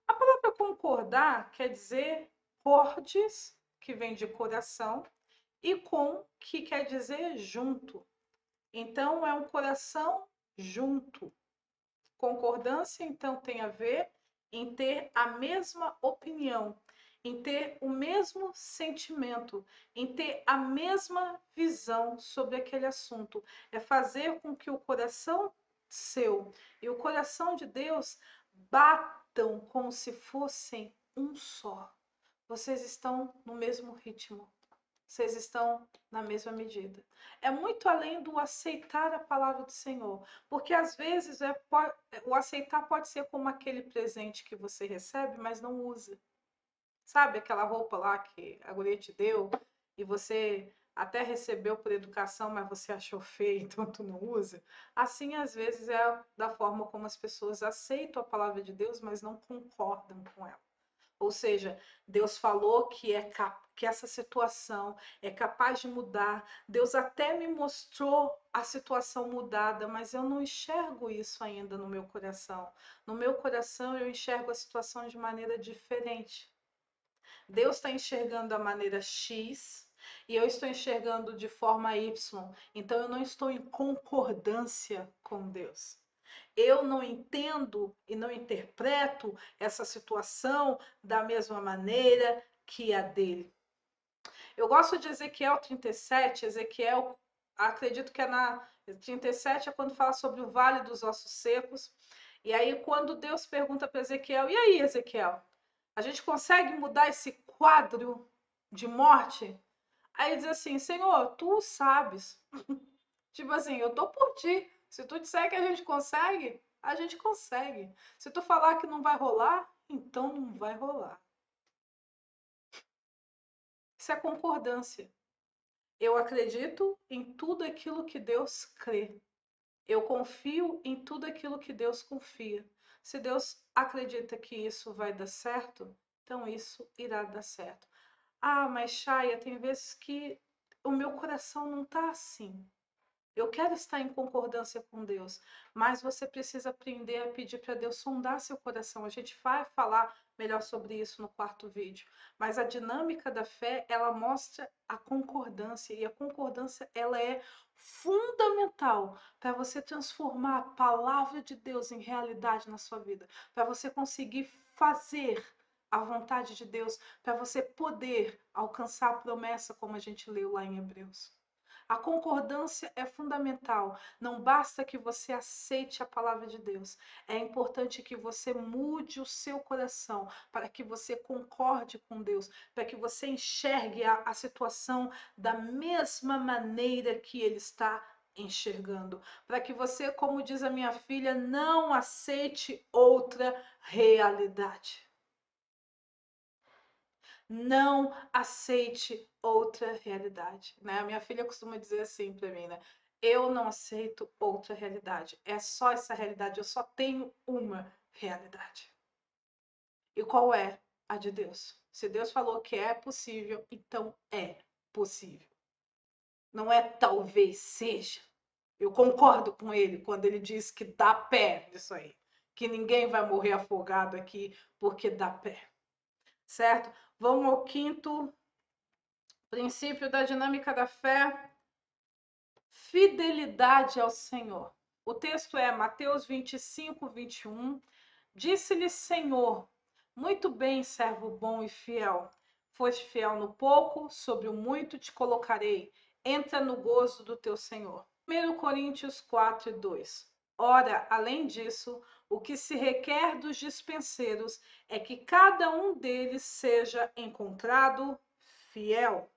A palavra concordar quer dizer cordes, que vem de coração, e com, que quer dizer junto. Então, é um coração junto. Concordância, então, tem a ver em ter a mesma opinião, em ter o mesmo sentimento, em ter a mesma visão sobre aquele assunto. É fazer com que o coração seu e o coração de Deus batam como se fossem um só. Vocês estão no mesmo ritmo. vocês estão na mesma medida. É muito além do aceitar a palavra do Senhor, porque às vezes o aceitar pode ser como aquele presente que você recebe, mas não usa. Sabe aquela roupa lá que a guria te deu e você até recebeu por educação, mas você achou feio, então tu não usa? Assim, às vezes, é da forma como as pessoas aceitam a palavra de Deus, mas não concordam com ela. Ou seja, Deus falou que essa situação é capaz de mudar. Deus até me mostrou a situação mudada, mas eu não enxergo isso ainda no meu coração. No meu coração, eu enxergo a situação de maneira diferente. Deus está enxergando da maneira X e eu estou enxergando de forma Y. Então eu não estou em concordância com Deus. Eu não entendo e não interpreto essa situação da mesma maneira que a dele. Eu gosto de Ezequiel 37, Ezequiel, acredito que é na 37 é quando fala sobre o vale dos ossos secos. E aí quando Deus pergunta para Ezequiel, e aí, Ezequiel, a gente consegue mudar esse quadro de morte? Aí ele diz assim, Senhor, tu sabes. Tipo assim, eu tô por ti. Se tu disser que a gente consegue. Se tu falar que não vai rolar, então não vai rolar. Isso é concordância. Eu acredito em tudo aquilo que Deus crê. Eu confio em tudo aquilo que Deus confia. Se Deus acredita que isso vai dar certo, então isso irá dar certo. Ah, mas Chaya, tem vezes que o meu coração não está assim. Eu quero estar em concordância com Deus, mas você precisa aprender a pedir para Deus sondar seu coração. A gente vai falar melhor sobre isso no quarto vídeo, mas a dinâmica da fé, ela mostra a concordância e a concordância ela é fundamental para você transformar a palavra de Deus em realidade na sua vida, para você conseguir fazer a vontade de Deus, para você poder alcançar a promessa como a gente leu lá em Hebreus. A concordância é fundamental. Não basta que você aceite a palavra de Deus. É importante que você mude o seu coração para que você concorde com Deus, para que você enxergue a situação da mesma maneira que Ele está enxergando. Para que você, como diz a minha filha, não aceite outra realidade. Não aceite outra realidade, né? A minha filha costuma dizer assim para mim, né? Eu não aceito outra realidade. É só essa realidade. Eu só tenho uma realidade. E qual é? A de Deus. Se Deus falou que é possível, então é possível. Não é talvez seja. Eu concordo com ele quando ele diz que dá pé nisso aí. Que ninguém vai morrer afogado aqui porque dá pé. Certo? Vamos ao quinto princípio da dinâmica da fé, fidelidade ao Senhor. O texto é Mateus 25, 21. Disse-lhe Senhor, muito bem, servo bom e fiel. Foste fiel no pouco, sobre o muito te colocarei. Entra no gozo do teu Senhor. 1 Coríntios 4, 2. Ora, além disso, o que se requer dos dispenseiros é que cada um deles seja encontrado fiel.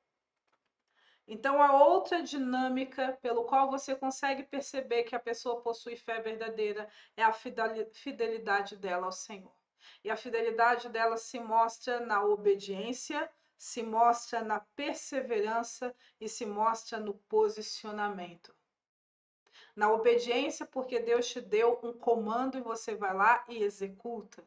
Então, a outra dinâmica pelo qual você consegue perceber que a pessoa possui fé verdadeira é a fidelidade dela ao Senhor. E a fidelidade dela se mostra na obediência, se mostra na perseverança e se mostra no posicionamento. Na obediência, porque Deus te deu um comando e você vai lá e executa.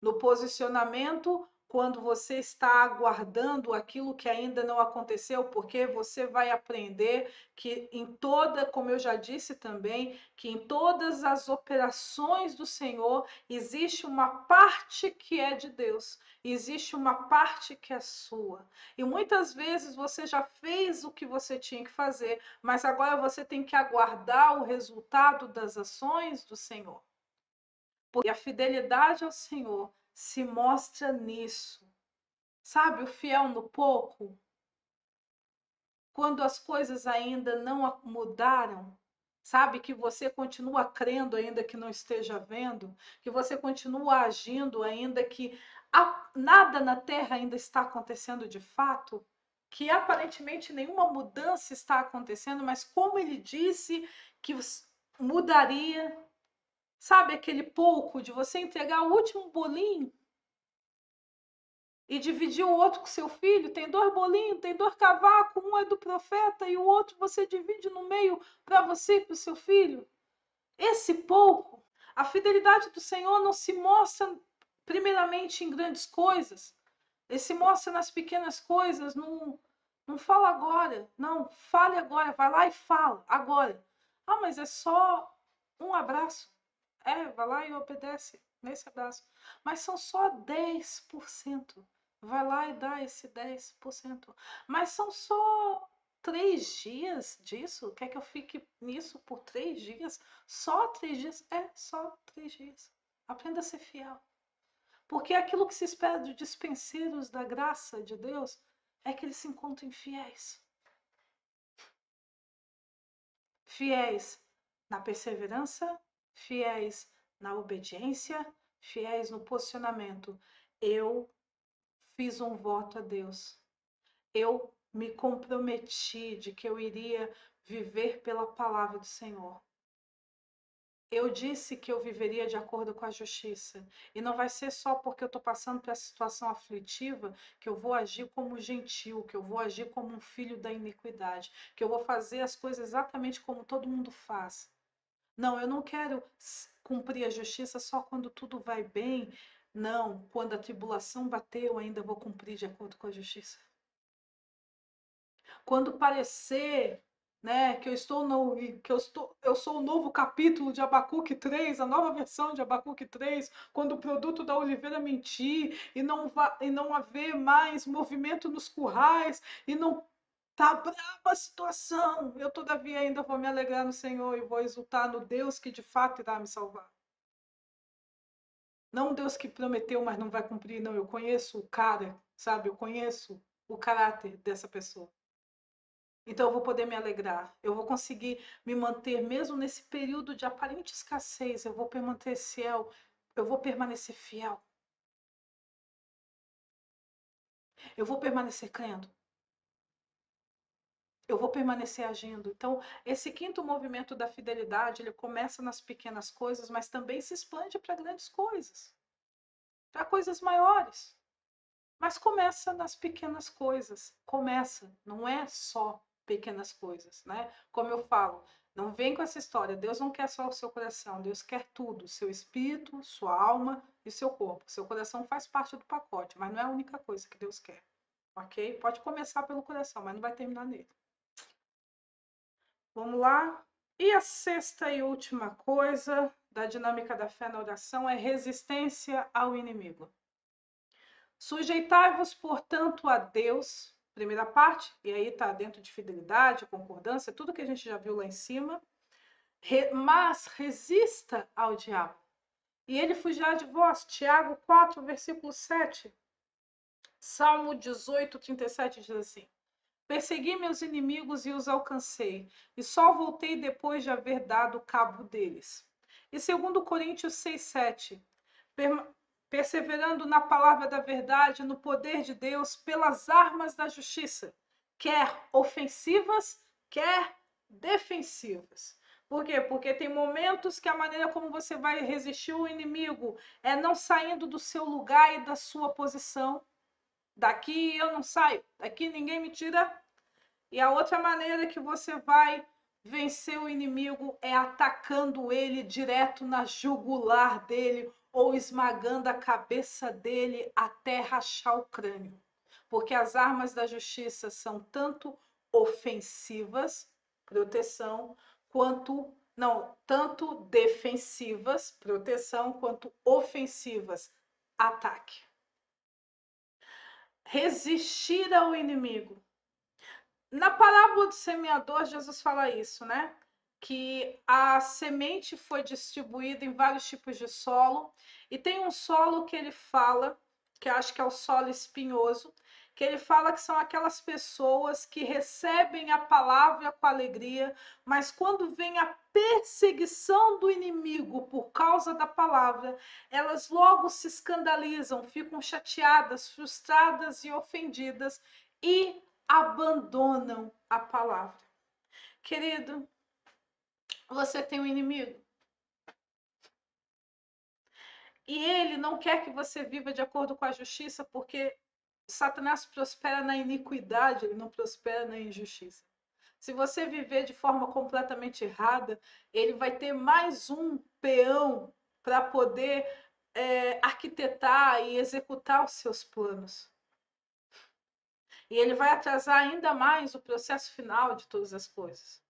No posicionamento, quando você está aguardando aquilo que ainda não aconteceu, porque você vai aprender que em toda, como eu já disse também, que em todas as operações do Senhor existe uma parte que é de Deus, existe uma parte que é sua. E muitas vezes você já fez o que você tinha que fazer, mas agora você tem que aguardar o resultado das ações do Senhor. Porque a fidelidade ao Senhor se mostra nisso. Sabe, o fiel no pouco, quando as coisas ainda não mudaram, sabe, que você continua crendo ainda que não esteja vendo, que você continua agindo ainda que nada na terra ainda está acontecendo de fato. que aparentemente nenhuma mudança está acontecendo, mas como ele disse que mudaria, sabe aquele pouco de você entregar o último bolinho e dividir o outro com seu filho? Tem 2 bolinhos, tem 2 cavacos, um é do profeta e o outro você divide no meio para você e para o seu filho. Esse pouco, a fidelidade do Senhor não se mostra primeiramente em grandes coisas, ele se mostra nas pequenas coisas. Não fala agora, não, fale agora, vai lá e fala agora. Ah, mas é só um abraço. Vai lá e obedece nesse abraço. Mas são só 10%. Vai lá e dá esse 10%. Mas são só 3 dias disso? Quer que eu fique nisso por 3 dias? Só 3 dias? Só 3 dias. Aprenda a ser fiel. Porque aquilo que se espera de dispenseiros da graça de Deus é que eles se encontrem fiéis. Fiéis na perseverança, fiéis na obediência, fiéis no posicionamento. Eu fiz um voto a Deus. Eu me comprometi de que eu iria viver pela palavra do Senhor. Eu disse que eu viveria de acordo com a justiça. E não vai ser só porque eu estou passando por essa situação aflitiva que eu vou agir como gentil, que eu vou agir como um filho da iniquidade, que eu vou fazer as coisas exatamente como todo mundo faz. Não, eu não quero cumprir a justiça só quando tudo vai bem. Não, quando a tribulação bater, eu ainda vou cumprir de acordo com a justiça. Quando parecer, né, que eu sou o novo capítulo de Abacuque 3, a nova versão de Abacuque 3, quando o produto da oliveira mentir e não haver mais movimento nos currais e não tá brava a situação, eu todavia ainda vou me alegrar no Senhor e vou exultar no Deus que de fato irá me salvar. Não um Deus que prometeu, mas não vai cumprir, não. Eu conheço o cara, sabe? Eu conheço o caráter dessa pessoa. Então eu vou poder me alegrar, eu vou conseguir me manter mesmo nesse período de aparente escassez, eu vou permanecer fiel, eu vou permanecer fiel. Eu vou permanecer crendo. Eu vou permanecer agindo. Então, esse quinto movimento da fidelidade, ele começa nas pequenas coisas, mas também se expande para grandes coisas, para coisas maiores. Mas começa nas pequenas coisas. Começa, não é só pequenas coisas, né? Como eu falo, não vem com essa história. Deus não quer só o seu coração, Deus quer tudo, seu espírito, sua alma e seu corpo. Seu coração faz parte do pacote, mas não é a única coisa que Deus quer. OK? Pode começar pelo coração, mas não vai terminar nele. Vamos lá? E a sexta e última coisa da dinâmica da fé na oração é resistência ao inimigo. Sujeitai-vos, portanto, a Deus, primeira parte, e aí está dentro de fidelidade, concordância, tudo que a gente já viu lá em cima, mas resista ao diabo, e ele fugirá de vós. Tiago 4, versículo 7. Salmo 18, 37 diz assim: persegui meus inimigos e os alcancei, e só voltei depois de haver dado cabo deles. E 2 Coríntios 6, 7. Perseverando na palavra da verdade, no poder de Deus, pelas armas da justiça, quer ofensivas, quer defensivas. Por quê? Porque tem momentos que a maneira como você vai resistir ao inimigo é não saindo do seu lugar e da sua posição. Daqui eu não saio, daqui ninguém me tira. E a outra maneira que você vai vencer o inimigo é atacando ele direto na jugular dele ou esmagando a cabeça dele até rachar o crânio. Porque as armas da justiça são tanto ofensivas, proteção, tanto defensivas, proteção, quanto ofensivas, ataque. Resistir ao inimigo. Na parábola do semeador, Jesus fala isso, né? Que a semente foi distribuída em vários tipos de solo, e tem um solo que ele fala, que acho que é o solo espinhoso, que ele fala que são aquelas pessoas que recebem a palavra com alegria, mas quando vem a perseguição do inimigo por causa da palavra, elas logo se escandalizam, ficam chateadas, frustradas e ofendidas, e abandonam a palavra. Querido, você tem um inimigo. E ele não quer que você viva de acordo com a justiça, porque Satanás prospera na iniquidade, ele não prospera na injustiça. Se você viver de forma completamente errada, ele vai ter mais um peão para poder arquitetar e executar os seus planos. E ele vai atrasar ainda mais o processo final de todas as coisas.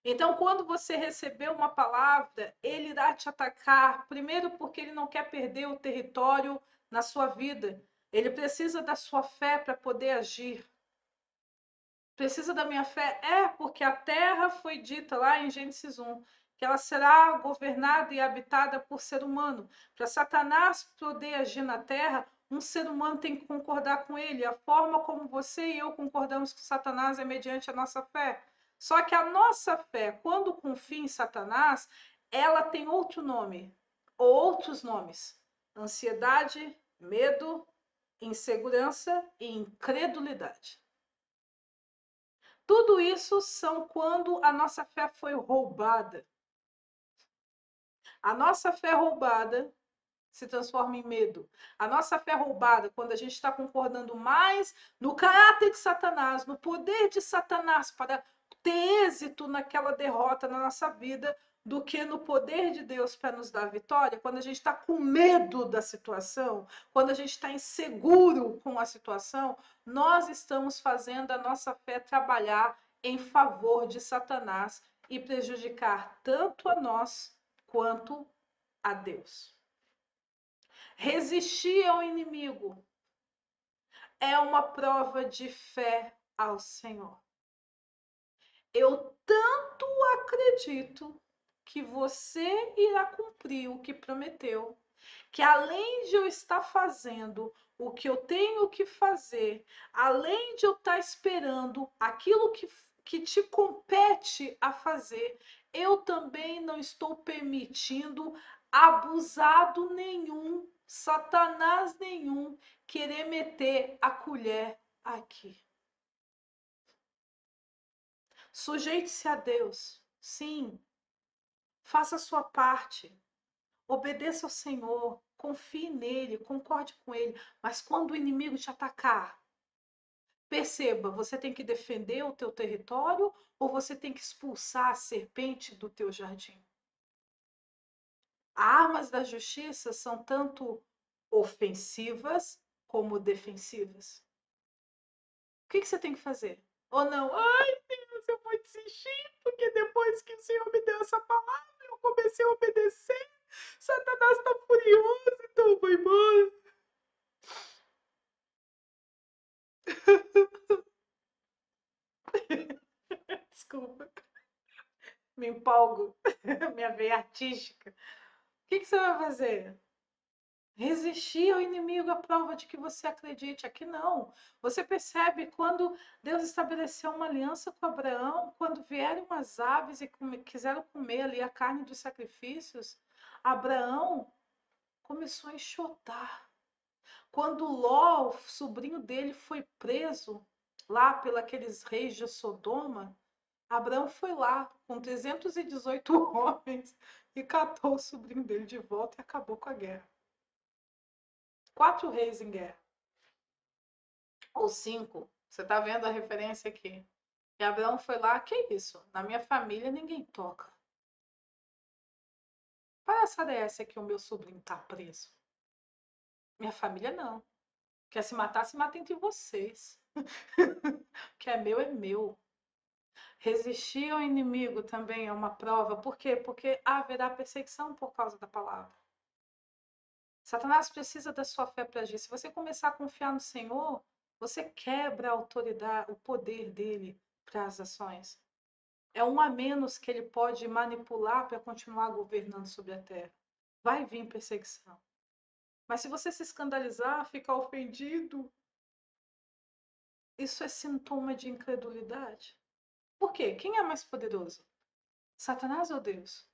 Então, quando você receber uma palavra, ele irá te atacar, primeiro porque ele não quer perder o território na sua vida. Ele precisa da sua fé para poder agir. Precisa da minha fé? É, porque a terra foi dita lá em Gênesis 1, que ela será governada e habitada por ser humano. Para Satanás poder agir na terra, um ser humano tem que concordar com ele. A forma como você e eu concordamos com Satanás é mediante a nossa fé. Só que a nossa fé, quando confia em Satanás, ela tem outro nome, ou outros nomes: ansiedade, medo, insegurança e incredulidade. Tudo isso são quando a nossa fé foi roubada. A nossa fé roubada se transforma em medo. A nossa fé roubada, quando a gente está concordando mais no caráter de Satanás, no poder de Satanás para ter êxito naquela derrota na nossa vida, do que no poder de Deus para nos dar vitória, quando a gente está com medo da situação, quando a gente está inseguro com a situação, nós estamos fazendo a nossa fé trabalhar em favor de Satanás e prejudicar tanto a nós quanto a Deus. Resistir ao inimigo é uma prova de fé ao Senhor. Eu tanto acredito que você irá cumprir o que prometeu, que além de eu estar fazendo o que eu tenho que fazer, além de eu estar esperando aquilo que te compete a fazer, eu também não estou permitindo abusado nenhum, Satanás nenhum, querer meter a colher aqui. Sujeite-se a Deus, sim. Faça a sua parte. Obedeça ao Senhor. Confie nele, concorde com ele. Mas quando o inimigo te atacar, perceba, você tem que defender o teu território ou você tem que expulsar a serpente do teu jardim. As armas da justiça são tanto ofensivas como defensivas. O que você tem que fazer? Ou não? Ai, Deus, eu vou desistir, porque depois que o Senhor me deu essa palavra, eu comecei a obedecer. Satanás está furioso, então eu vou embora. Desculpa, me empolgo, minha veia artística. O que você vai fazer? Resistir ao inimigo à prova de que você acredite. Aqui não. Você percebe quando Deus estabeleceu uma aliança com Abraão, quando vieram as aves e quiseram comer ali a carne dos sacrifícios, Abraão começou a enxotar. Quando Ló, o sobrinho dele, foi preso lá pelos reis de Sodoma, Abraão foi lá com 318 homens e catou o sobrinho dele de volta e acabou com a guerra. 4 reis em guerra. Ou 5. Você está vendo a referência aqui. E Abraão foi lá, que isso? Na minha família ninguém toca. Palhaçada é essa que o meu sobrinho está preso? Minha família não. Quer se matar, se mata entre vocês. O que é meu é meu. Resistir ao inimigo também é uma prova. Por quê? Porque haverá perseguição por causa da palavra. Satanás precisa da sua fé para agir. Se você começar a confiar no Senhor, você quebra a autoridade, o poder dele para as ações. É um a menos que ele pode manipular para continuar governando sobre a terra. Vai vir perseguição. Mas se você se escandalizar, ficar ofendido, isso é sintoma de incredulidade. Por quê? Quem é mais poderoso? Satanás ou Deus?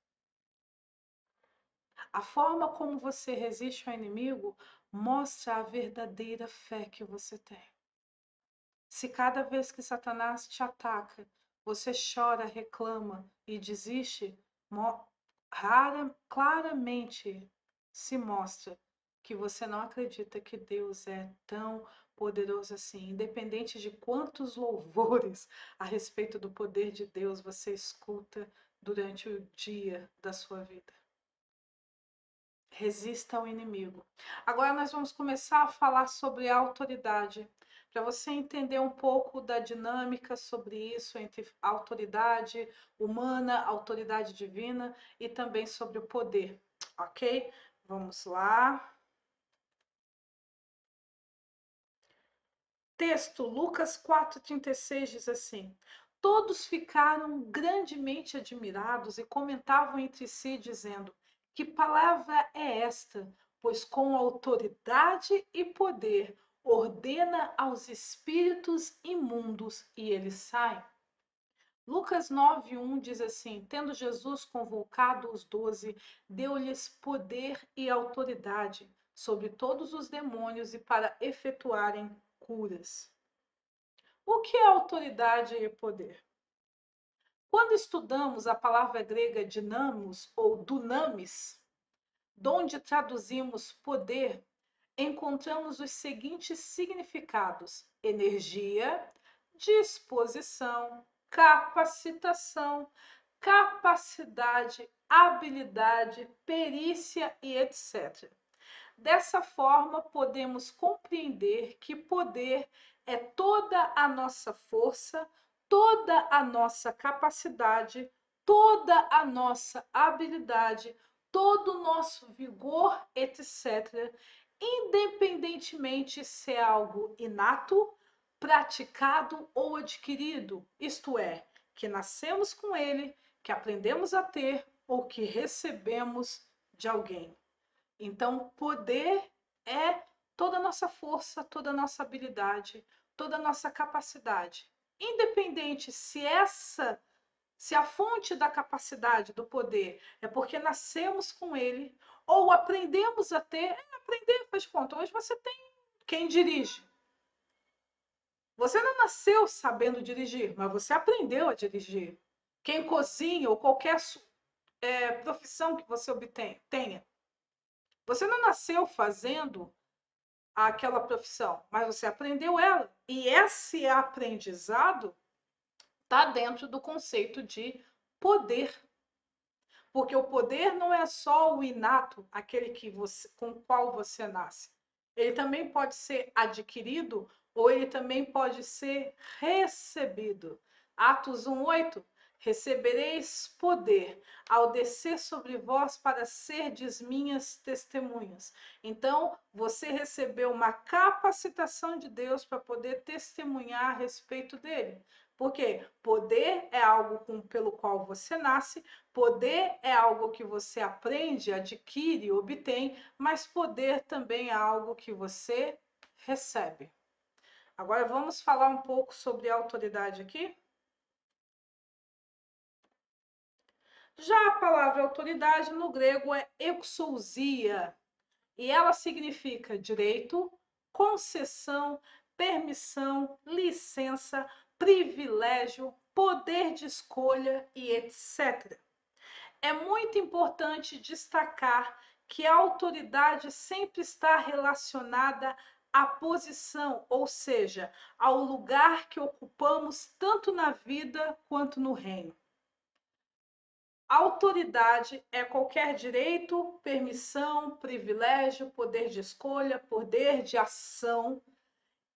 A forma como você resiste ao inimigo mostra a verdadeira fé que você tem. Se cada vez que Satanás te ataca, você chora, reclama e desiste, claramente se mostra que você não acredita que Deus é tão poderoso assim. Independente de quantos louvores a respeito do poder de Deus você escuta durante o dia da sua vida. Resista ao inimigo. Agora nós vamos começar a falar sobre a autoridade, para você entender um pouco da dinâmica sobre isso entre autoridade humana, autoridade divina e também sobre o poder, ok? Vamos lá. Texto, Lucas 4,36 diz assim: todos ficaram grandemente admirados e comentavam entre si, dizendo: que palavra é esta? Pois com autoridade e poder ordena aos espíritos imundos e eles saem. Lucas 9,1 diz assim: tendo Jesus convocado os 12, deu-lhes poder e autoridade sobre todos os demônios e para efetuarem curas. O que é autoridade e poder? Quando estudamos a palavra grega dinamos ou dunamis, donde traduzimos poder, encontramos os seguintes significados: energia, disposição, capacitação, capacidade, habilidade, perícia e etc. Dessa forma, podemos compreender que poder é toda a nossa força, toda a nossa capacidade, toda a nossa habilidade, todo o nosso vigor, etc., independentemente se é algo inato, praticado ou adquirido, isto é, que nascemos com ele, que aprendemos a ter ou que recebemos de alguém. Então, poder é toda a nossa força, toda a nossa habilidade, toda a nossa capacidade. Independente se a fonte da capacidade, do poder, é porque nascemos com ele, ou aprendemos a ter, aprender faz conta. Hoje você tem quem dirige. Você não nasceu sabendo dirigir, mas você aprendeu a dirigir. Quem cozinha ou qualquer profissão que você tenha. Você não nasceu fazendo aquela profissão, mas você aprendeu ela. E esse aprendizado está dentro do conceito de poder. Porque o poder não é só o inato, aquele com o qual você nasce. Ele também pode ser adquirido ou ele também pode ser recebido. Atos 1:8. Recebereis poder ao descer sobre vós para serdes minhas testemunhas. Então, você recebeu uma capacitação de Deus para poder testemunhar a respeito dele. Porque poder é algo pelo qual você nasce, poder é algo que você aprende, adquire, obtém, mas poder também é algo que você recebe. Agora vamos falar um pouco sobre autoridade aqui. Já a palavra autoridade no grego é exousia, e ela significa direito, concessão, permissão, licença, privilégio, poder de escolha e etc. É muito importante destacar que a autoridade sempre está relacionada à posição, ou seja, ao lugar que ocupamos tanto na vida quanto no reino. Autoridade é qualquer direito, permissão, privilégio, poder de escolha, poder de ação,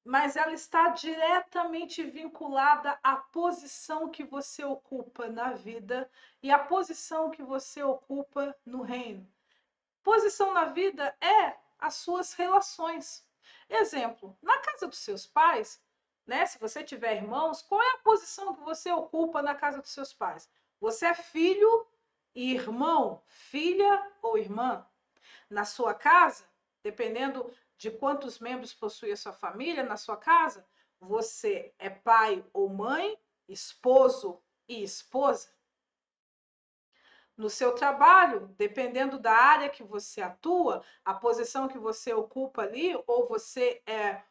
mas ela está diretamente vinculada à posição que você ocupa na vida e à posição que você ocupa no reino. Posição na vida é as suas relações. Exemplo, na casa dos seus pais, né? Se você tiver irmãos, qual é a posição que você ocupa na casa dos seus pais? Você é filho e irmão, filha ou irmã. Na sua casa, dependendo de quantos membros possui a sua família na sua casa, você é pai ou mãe, esposo e esposa. No seu trabalho, dependendo da área que você atua, a posição que você ocupa ali, ou você é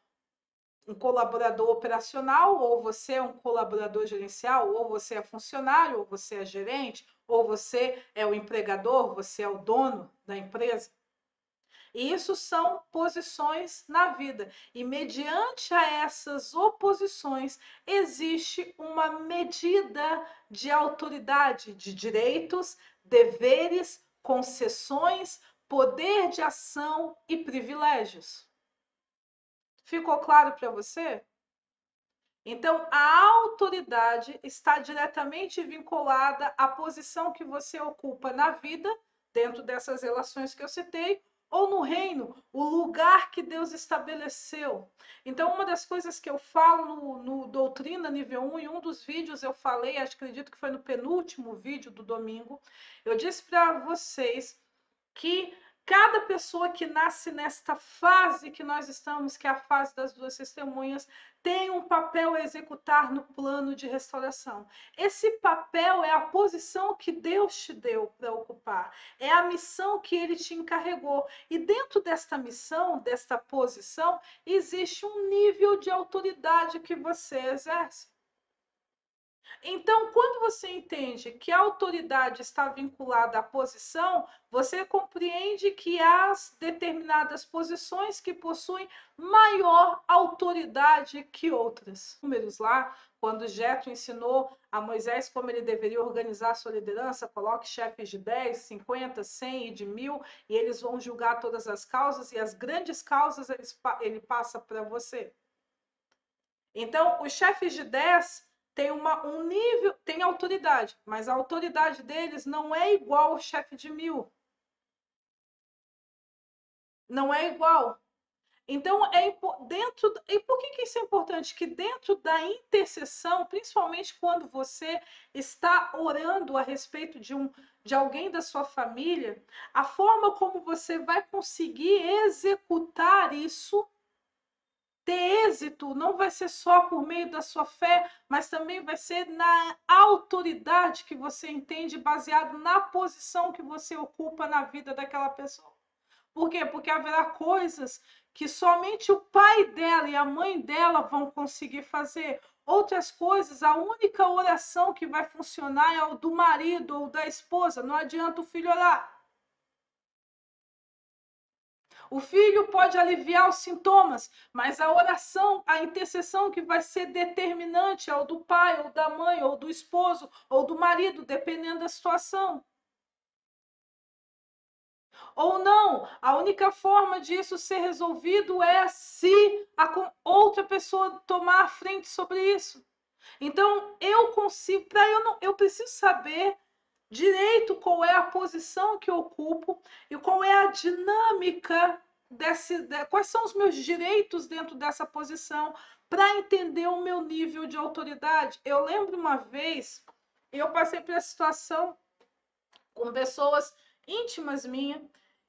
um colaborador operacional, ou você é um colaborador gerencial, ou você é funcionário, ou você é gerente, ou você é o empregador, você é o dono da empresa. E isso são posições na vida. E mediante a essas oposições, existe uma medida de autoridade, de direitos, deveres, concessões, poder de ação e privilégios. Ficou claro para você? Então, a autoridade está diretamente vinculada à posição que você ocupa na vida, dentro dessas relações que eu citei, ou no reino, o lugar que Deus estabeleceu. Então, uma das coisas que eu falo no Doutrina Nível 1, em um dos vídeos eu falei, acredito que foi no penúltimo vídeo do domingo, eu disse para vocês que cada pessoa que nasce nesta fase que nós estamos, que é a fase das duas testemunhas, tem um papel a executar no plano de restauração. Esse papel é a posição que Deus te deu para ocupar, é a missão que Ele te encarregou. E dentro desta missão, desta posição, existe um nível de autoridade que você exerce. Então, quando você entende que a autoridade está vinculada à posição, você compreende que há determinadas posições que possuem maior autoridade que outras. Números lá, quando Jetro ensinou a Moisés como ele deveria organizar a sua liderança, coloque chefes de 10, 50, 100 e de 1000, e eles vão julgar todas as causas, e as grandes causas ele passa para você. Então, os chefes de 10 têm um nível, tem autoridade, mas a autoridade deles não é igual ao chefe de 1000. Não é igual. Então, dentro. E por que isso é importante? Que dentro da intercessão, principalmente quando você está orando a respeito de alguém da sua família, a forma como você vai conseguir executar isso, ter êxito, não vai ser só por meio da sua fé, mas também vai ser na autoridade que você entende, baseado na posição que você ocupa na vida daquela pessoa. Por quê? Porque haverá coisas que somente o pai dela e a mãe dela vão conseguir fazer. Outras coisas, a única oração que vai funcionar é o do marido ou da esposa. Não adianta o filho orar. O filho pode aliviar os sintomas, mas a oração, a intercessão que vai ser determinante é o do pai, ou da mãe, ou do esposo, ou do marido, dependendo da situação. Ou não, a única forma disso ser resolvido é se a outra pessoa tomar a frente sobre isso. Então, eu consigo, eu preciso saber direito qual é a posição que eu ocupo e qual é a dinâmica quais são os meus direitos dentro dessa posição para entender o meu nível de autoridade. Eu lembro uma vez, eu passei por essa situação com pessoas íntimas minhas,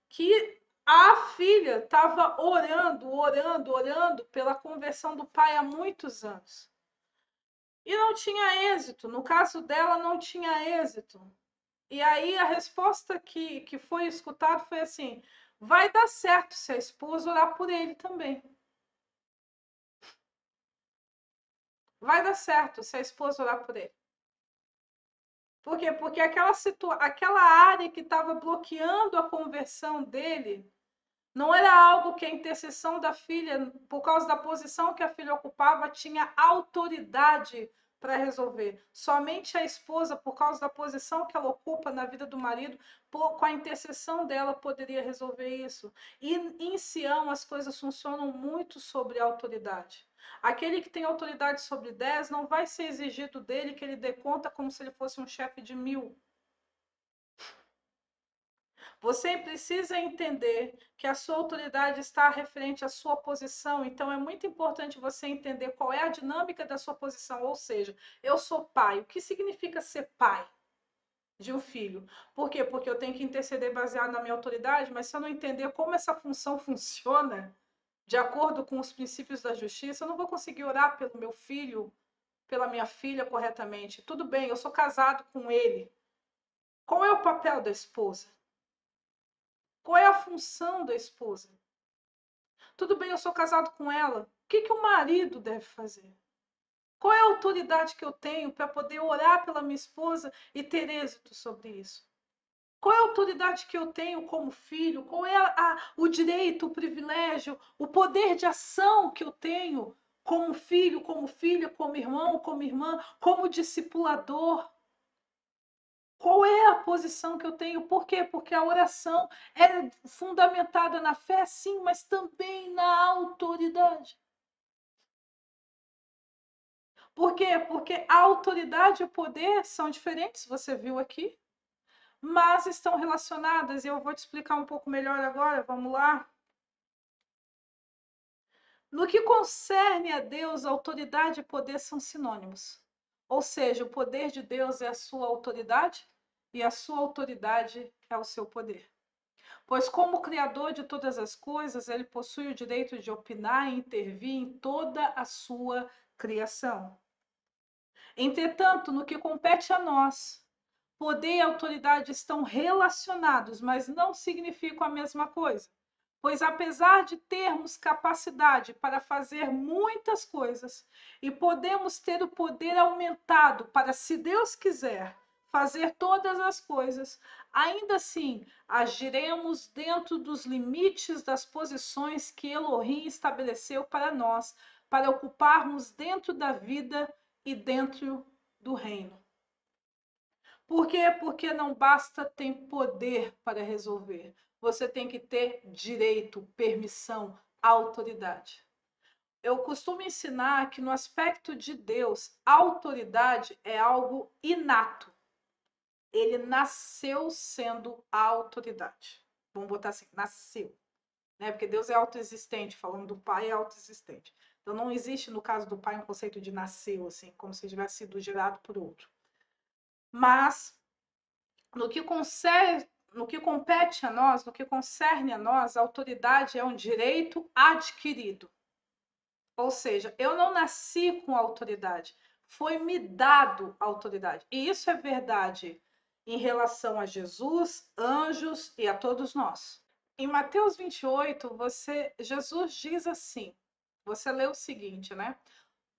que a filha estava orando pela conversão do pai há muitos anos. E não tinha êxito. No caso dela, não tinha êxito. E aí a resposta que foi escutada foi assim: vai dar certo se a esposa orar por ele também. Vai dar certo se a esposa orar por ele. Por quê? Porque aquela área que estava bloqueando a conversão dele não era algo que a intercessão da filha, por causa da posição que a filha ocupava, tinha autoridade para resolver. Somente a esposa, por causa da posição que ela ocupa na vida do marido, com a intercessão dela, poderia resolver isso. E em Sião as coisas funcionam muito sobre a autoridade. Aquele que tem autoridade sobre 10 não vai ser exigido dele que ele dê conta como se ele fosse um chefe de 1000. Você precisa entender que a sua autoridade está referente à sua posição, então é muito importante você entender qual é a dinâmica da sua posição, ou seja, eu sou pai. O que significa ser pai de um filho? Por quê? Porque eu tenho que interceder baseado na minha autoridade, mas se eu não entender como essa função funciona, de acordo com os princípios da justiça, eu não vou conseguir orar pelo meu filho, pela minha filha corretamente. Tudo bem, eu sou casado com ele. Qual é o papel da esposa? Qual é a função da esposa? Tudo bem, eu sou casado com ela, que o marido deve fazer? Qual é a autoridade que eu tenho para poder orar pela minha esposa e ter êxito sobre isso? Qual é a autoridade que eu tenho como filho? Qual é o direito, o privilégio, o poder de ação que eu tenho como filho, como filha, como irmão, como irmã, como discipulador? Qual é a posição que eu tenho? Por quê? Porque a oração é fundamentada na fé, sim, mas também na autoridade. Por quê? Porque a autoridade e o poder são diferentes, você viu aqui, mas estão relacionadas, e eu vou te explicar um pouco melhor agora, vamos lá? No que concerne a Deus, autoridade e poder são sinônimos. Ou seja, o poder de Deus é a sua autoridade e a sua autoridade é o seu poder. Pois, como Criador de todas as coisas, ele possui o direito de opinar e intervir em toda a sua criação. Entretanto, no que compete a nós, poder e autoridade estão relacionados, mas não significam a mesma coisa. Pois, apesar de termos capacidade para fazer muitas coisas e podemos ter o poder aumentado para, se Deus quiser, fazer todas as coisas, ainda assim agiremos dentro dos limites das posições que Elohim estabeleceu para nós, para ocuparmos dentro da vida e dentro do reino. Por quê? Porque não basta ter poder para resolver. Você tem que ter direito, permissão, autoridade. Eu costumo ensinar que no aspecto de Deus, a autoridade é algo inato. Ele nasceu sendo a autoridade. Vamos botar assim, nasceu. Né? Porque Deus é autoexistente, falando do Pai é autoexistente. Então não existe, no caso do Pai, um conceito de nasceu, assim, como se tivesse sido gerado por outro. Mas no que compete a nós, no que concerne a nós, a autoridade é um direito adquirido. Ou seja, eu não nasci com autoridade, foi me dado autoridade. E isso é verdade em relação a Jesus, anjos e a todos nós. Em Mateus 28, Jesus diz assim, você lê o seguinte, né?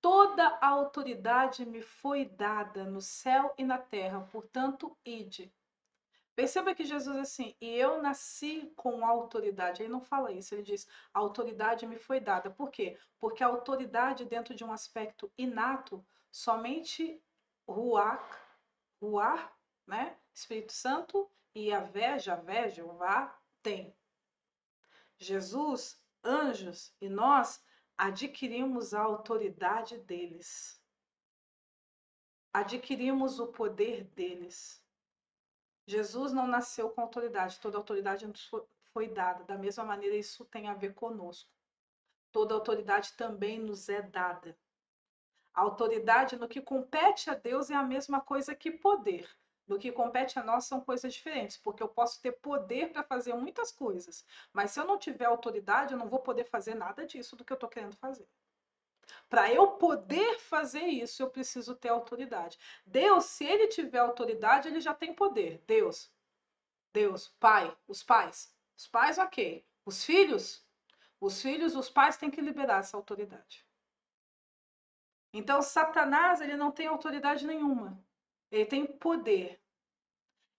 Toda a autoridade me foi dada no céu e na terra, portanto, ide. Perceba que Jesus assim, e eu nasci com autoridade. Ele não fala isso, ele diz, a autoridade me foi dada. Por quê? Porque a autoridade dentro de um aspecto inato, somente Ruach, né? Espírito Santo e Javé, Jeová, tem. Jesus, anjos e nós adquirimos a autoridade deles. Adquirimos o poder deles. Jesus não nasceu com autoridade, toda autoridade nos foi dada. Da mesma maneira, isso tem a ver conosco. Toda autoridade também nos é dada. A autoridade no que compete a Deus é a mesma coisa que poder. No que compete a nós são coisas diferentes, porque eu posso ter poder para fazer muitas coisas, mas se eu não tiver autoridade, eu não vou poder fazer nada disso do que eu estou querendo fazer. Para eu poder fazer isso, eu preciso ter autoridade. Deus, se ele tiver autoridade, ele já tem poder. Deus, Pai, os pais. Os pais, ok. Os pais têm que liberar essa autoridade. Então, Satanás, ele não tem autoridade nenhuma. Ele tem poder.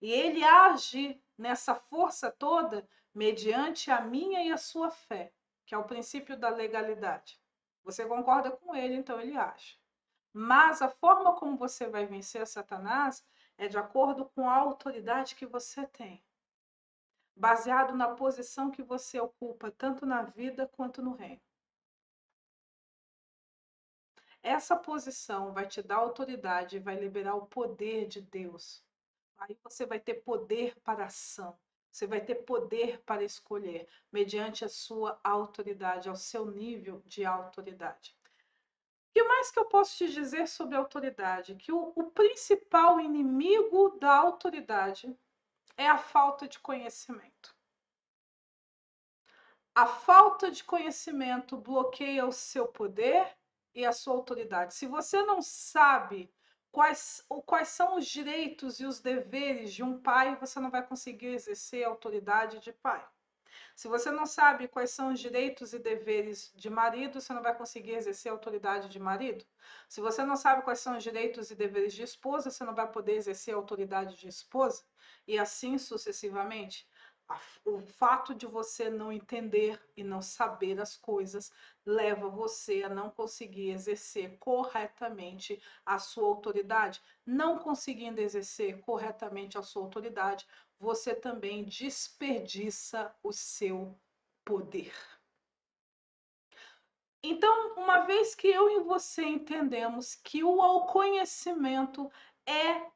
E ele age nessa força toda mediante a minha e a sua fé, que é o princípio da legalidade. Você concorda com ele, então ele age. Mas a forma como você vai vencer Satanás é de acordo com a autoridade que você tem, baseado na posição que você ocupa, tanto na vida quanto no reino. Essa posição vai te dar autoridade, vai liberar o poder de Deus. Aí você vai ter poder para ação. Você vai ter poder para escolher, mediante a sua autoridade, ao seu nível de autoridade. E o mais que eu posso te dizer sobre a autoridade? Que o principal inimigo da autoridade é a falta de conhecimento. A falta de conhecimento bloqueia o seu poder e a sua autoridade. Se você não sabe quais são os direitos e os deveres de um pai, você não vai conseguir exercer a autoridade de pai. Se você não sabe quais são os direitos e deveres de marido, você não vai conseguir exercer a autoridade de marido. Se você não sabe quais são os direitos e deveres de esposa, você não vai poder exercer a autoridade de esposa, e assim sucessivamente. O fato de você não entender e não saber as coisas leva você a não conseguir exercer corretamente a sua autoridade. Não conseguindo exercer corretamente a sua autoridade, você também desperdiça o seu poder. Então, uma vez que eu e você entendemos que o conhecimento é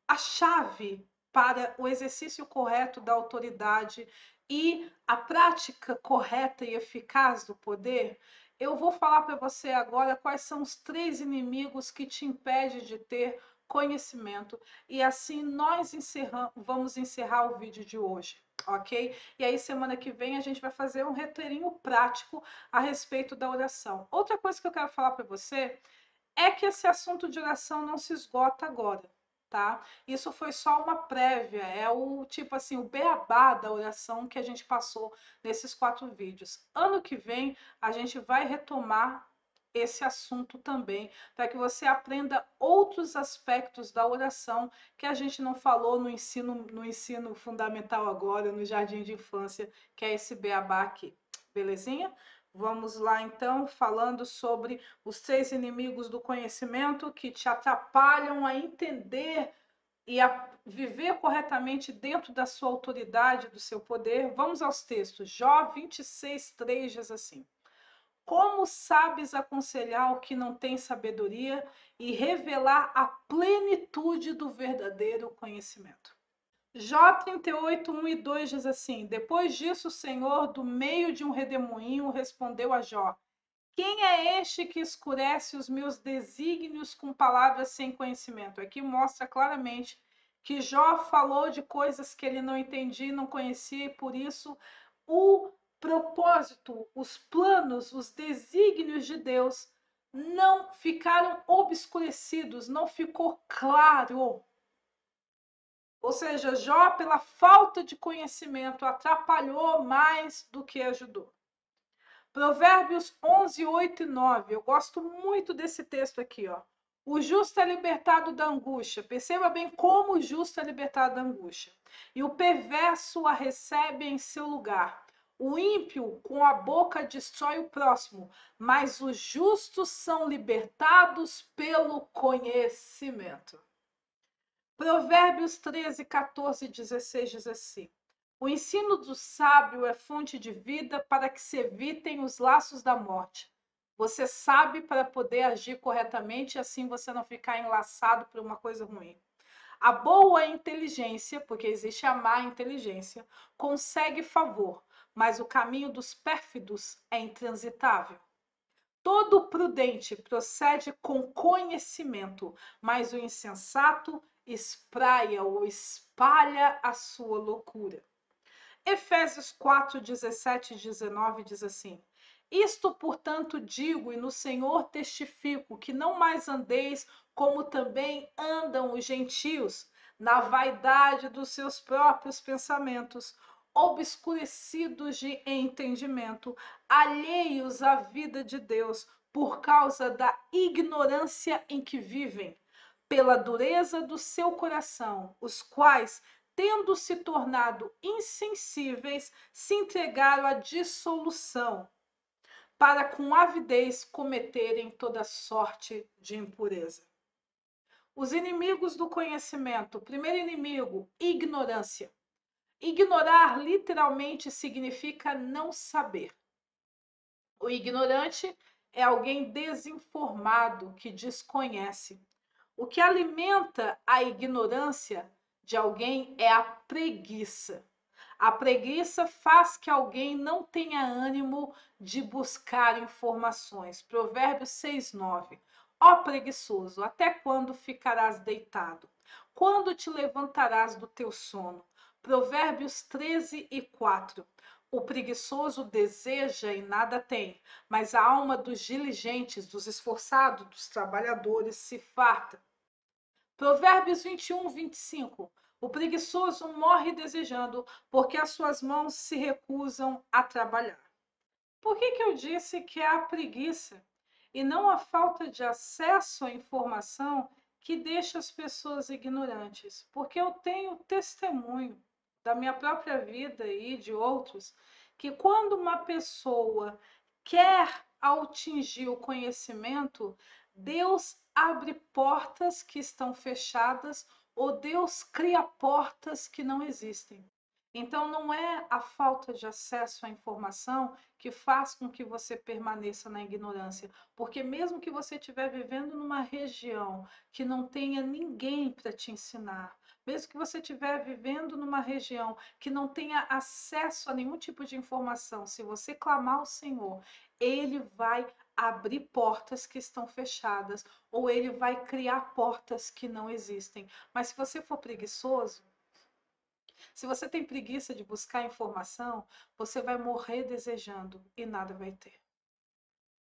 a chave para o exercício correto da autoridade e a prática correta e eficaz do poder, eu vou falar para você agora quais são os 3 inimigos que te impedem de ter conhecimento. E assim nós vamos encerrar o vídeo de hoje, ok? E aí semana que vem a gente vai fazer um roteirinho prático a respeito da oração. Outra coisa que eu quero falar para você é que esse assunto de oração não se esgota agora, tá? Isso foi só uma prévia, é o tipo assim, o beabá da oração que a gente passou nesses 4 vídeos. Ano que vem a gente vai retomar esse assunto também, para que você aprenda outros aspectos da oração que a gente não falou no ensino fundamental agora, no jardim de infância, que é esse beabá aqui. Belezinha? Vamos lá então, falando sobre os 3 inimigos do conhecimento que te atrapalham a entender e a viver corretamente dentro da sua autoridade, do seu poder. Vamos aos textos. Jó 26:3 diz assim: Como sabes aconselhar o que não tem sabedoria e revelar a plenitude do verdadeiro conhecimento? Jó 38:1 e 2 diz assim: Depois disso, o Senhor, do meio de um redemoinho, respondeu a Jó: Quem é este que escurece os meus desígnios com palavras sem conhecimento? Aqui mostra claramente que Jó falou de coisas que ele não entendia e não conhecia, e por isso o propósito, os planos, os desígnios de Deus não ficaram obscurecidos, não ficou claro. Ou seja, Jó, pela falta de conhecimento, atrapalhou mais do que ajudou. Provérbios 11, 8 e 9. Eu gosto muito desse texto aqui, ó. O justo é libertado da angústia. Perceba bem como o justo é libertado da angústia. E o perverso a recebe em seu lugar. O ímpio com a boca destrói o próximo, mas os justos são libertados pelo conhecimento. Provérbios 13, 14 e 16 diz assim: O ensino do sábio é fonte de vida para que se evitem os laços da morte. Você sabe para poder agir corretamente e assim você não ficar enlaçado por uma coisa ruim. A boa inteligência, porque existe a má inteligência, consegue favor, mas o caminho dos pérfidos é intransitável. Todo prudente procede com conhecimento, mas o insensato espraia ou espalha a sua loucura. Efésios 4, 17 e 19 diz assim: Isto, portanto, digo e no Senhor testifico, que não mais andeis como também andam os gentios, na vaidade dos seus próprios pensamentos, obscurecidos de entendimento, alheios à vida de Deus, por causa da ignorância em que vivem, pela dureza do seu coração, os quais, tendo se tornado insensíveis, se entregaram à dissolução, para com avidez cometerem toda sorte de impureza. Os inimigos do conhecimento. Primeiro inimigo, ignorância. Ignorar literalmente significa não saber. O ignorante é alguém desinformado que desconhece. O que alimenta a ignorância de alguém é a preguiça. A preguiça faz que alguém não tenha ânimo de buscar informações. Provérbios 6:9. Ó preguiçoso, até quando ficarás deitado? Quando te levantarás do teu sono? Provérbios 13:4. O preguiçoso deseja e nada tem, mas a alma dos diligentes, dos esforçados, dos trabalhadores se farta. Provérbios 21, 25. O preguiçoso morre desejando, porque as suas mãos se recusam a trabalhar. Por que eu disse que é a preguiça e não a falta de acesso à informação que deixa as pessoas ignorantes? Porque eu tenho testemunho da minha própria vida e de outros que quando uma pessoa quer atingir o conhecimento, Deus abre portas que estão fechadas ou Deus cria portas que não existem. Então, não é a falta de acesso à informação que faz com que você permaneça na ignorância, porque mesmo que você estiver vivendo numa região que não tenha ninguém para te ensinar, mesmo que você estiver vivendo numa região que não tenha acesso a nenhum tipo de informação, se você clamar ao Senhor, Ele vai abrir portas que estão fechadas, ou Ele vai criar portas que não existem. Mas se você for preguiçoso, se você tem preguiça de buscar informação, você vai morrer desejando e nada vai ter.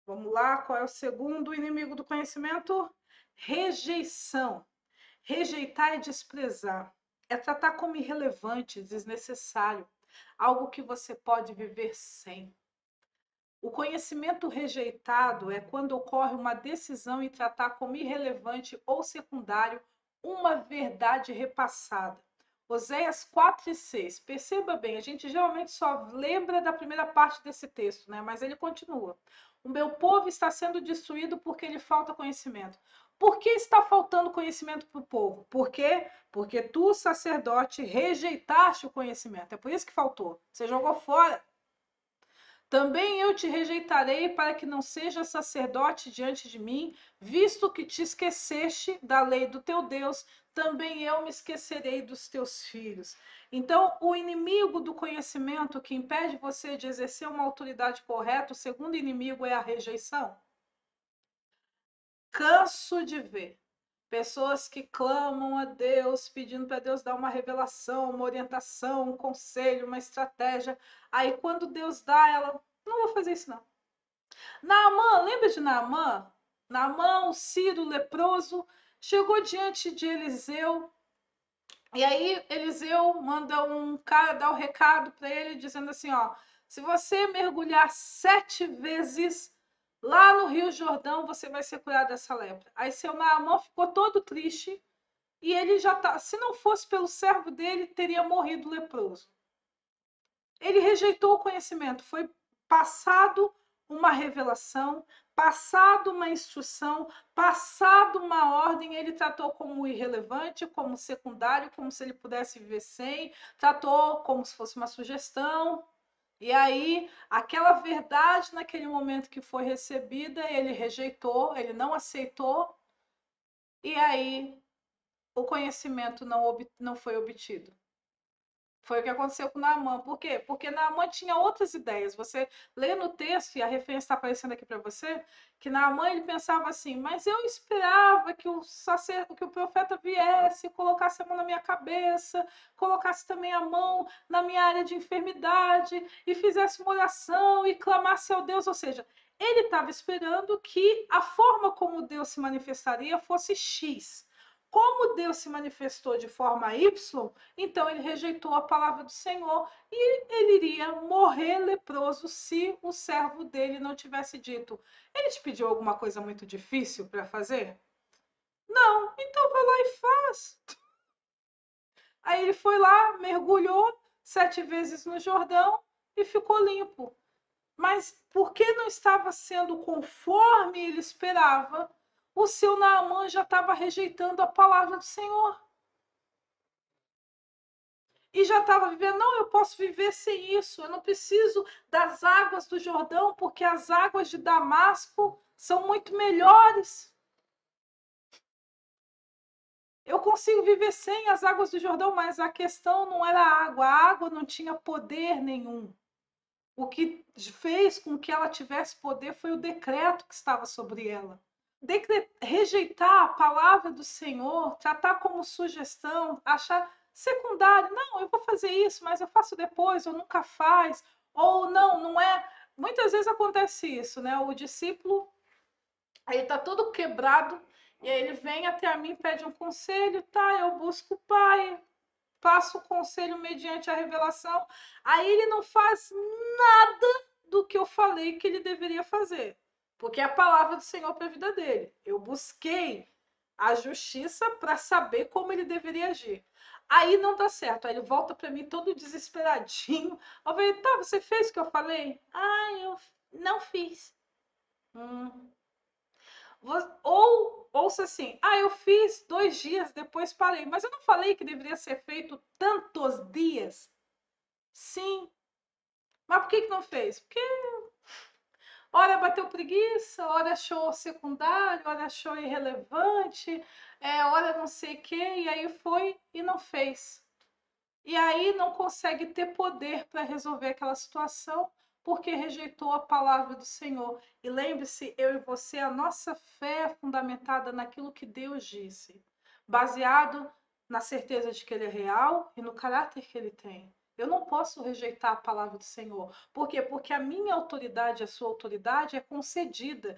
Vamos lá, qual é o segundo inimigo do conhecimento? Rejeição. Rejeitar é desprezar. É tratar como irrelevante, desnecessário, algo que você pode viver sem. O conhecimento rejeitado é quando ocorre uma decisão em tratar como irrelevante ou secundário uma verdade repassada. Oséias 4 e 6. Perceba bem, a gente geralmente só lembra da primeira parte desse texto, né? Mas ele continua. O meu povo está sendo destruído porque lhe falta conhecimento. Por que está faltando conhecimento para o povo? Por quê? Porque tu, sacerdote, rejeitaste o conhecimento. É por isso que faltou. Você jogou fora. Também eu te rejeitarei para que não sejas sacerdote diante de mim, visto que te esqueceste da lei do teu Deus, também eu me esquecerei dos teus filhos. Então, o inimigo do conhecimento que impede você de exercer uma autoridade correta, o segundo inimigo é a rejeição. Canso de ver pessoas que clamam a Deus, pedindo para Deus dar uma revelação, uma orientação, um conselho, uma estratégia. Aí, quando Deus dá, ela, não vou fazer isso não. Naamã, lembra de Naamã? Naamã, o Ciro leproso, chegou diante de Eliseu. E aí Eliseu manda um cara dar o recado para ele, dizendo assim, ó, se você mergulhar 7 vezes lá no Rio Jordão, você vai ser curado dessa lepra. Aí seu Naamã ficou todo triste e ele já tá, se não fosse pelo servo dele, teria morrido leproso. Ele rejeitou o conhecimento, foi passado uma revelação, passado uma instrução, passado uma ordem, ele tratou como irrelevante, como secundário, como se ele pudesse viver sem, tratou como se fosse uma sugestão. E aí, aquela verdade naquele momento que foi recebida, ele rejeitou, ele não aceitou, e aí o conhecimento não foi obtido. Foi o que aconteceu com Naamã. Por quê? Porque Naamã tinha outras ideias. Você lê no texto, e a referência está aparecendo aqui para você, que Naamã ele pensava assim, mas eu esperava que que o profeta viesse, colocasse a mão na minha cabeça, colocasse também a mão na minha área de enfermidade, e fizesse uma oração e clamasse ao Deus. Ou seja, ele estava esperando que a forma como Deus se manifestaria fosse X. Como Deus se manifestou de forma Y, então ele rejeitou a palavra do Senhor e ele iria morrer leproso se o servo dele não tivesse dito: ele te pediu alguma coisa muito difícil para fazer? Não, então vai lá e faz. Aí ele foi lá, mergulhou 7 vezes no Jordão e ficou limpo. Mas porque não estava sendo conforme ele esperava, o seu Naamã já estava rejeitando a palavra do Senhor. E já estava vivendo, não, eu posso viver sem isso, eu não preciso das águas do Jordão, porque as águas de Damasco são muito melhores. Eu consigo viver sem as águas do Jordão, mas a questão não era a água não tinha poder nenhum. O que fez com que ela tivesse poder foi o decreto que estava sobre ela. Rejeitar a palavra do Senhor, tratar como sugestão, achar secundário, não, eu vou fazer isso, mas eu faço depois, ou nunca faz, ou não, não é. Muitas vezes acontece isso, né? O discípulo, ele tá todo quebrado, e aí ele vem até a mim, pede um conselho, tá, eu busco o pai, passa o conselho mediante a revelação, aí ele não faz nada do que eu falei que ele deveria fazer, porque é a palavra do Senhor para a vida dele. Eu busquei a justiça para saber como ele deveria agir. Aí não dá certo, aí ele volta para mim todo desesperadinho. Eu falei, tá, você fez o que eu falei? Ah, eu não fiz. Hum. Ou ouça assim, ah, eu fiz 2 dias, depois parei. Mas eu não falei que deveria ser feito tantos dias? Sim. Mas por que não fez? Porque ora bateu preguiça, ora achou secundário, ora achou irrelevante, ora não sei o quê, e aí foi e não fez. E aí não consegue ter poder para resolver aquela situação porque rejeitou a palavra do Senhor. E lembre-se, eu e você, a nossa fé é fundamentada naquilo que Deus disse, baseado na certeza de que ele é real e no caráter que ele tem. Eu não posso rejeitar a palavra do Senhor. Por quê? Porque a minha autoridade, a sua autoridade é concedida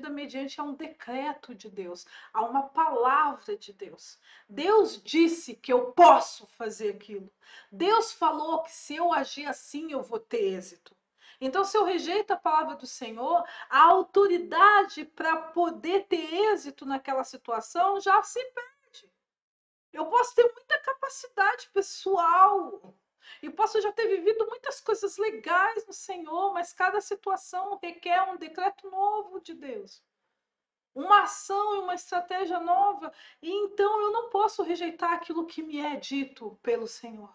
mediante a um decreto de Deus, a uma palavra de Deus. Deus disse que eu posso fazer aquilo. Deus falou que se eu agir assim, eu vou ter êxito. Então, se eu rejeito a palavra do Senhor, a autoridade para poder ter êxito naquela situação já se perde. Eu posso ter muita capacidade pessoal e posso já ter vivido muitas coisas legais no Senhor, mas cada situação requer um decreto novo de Deus, uma ação e uma estratégia nova, e então eu não posso rejeitar aquilo que me é dito pelo Senhor.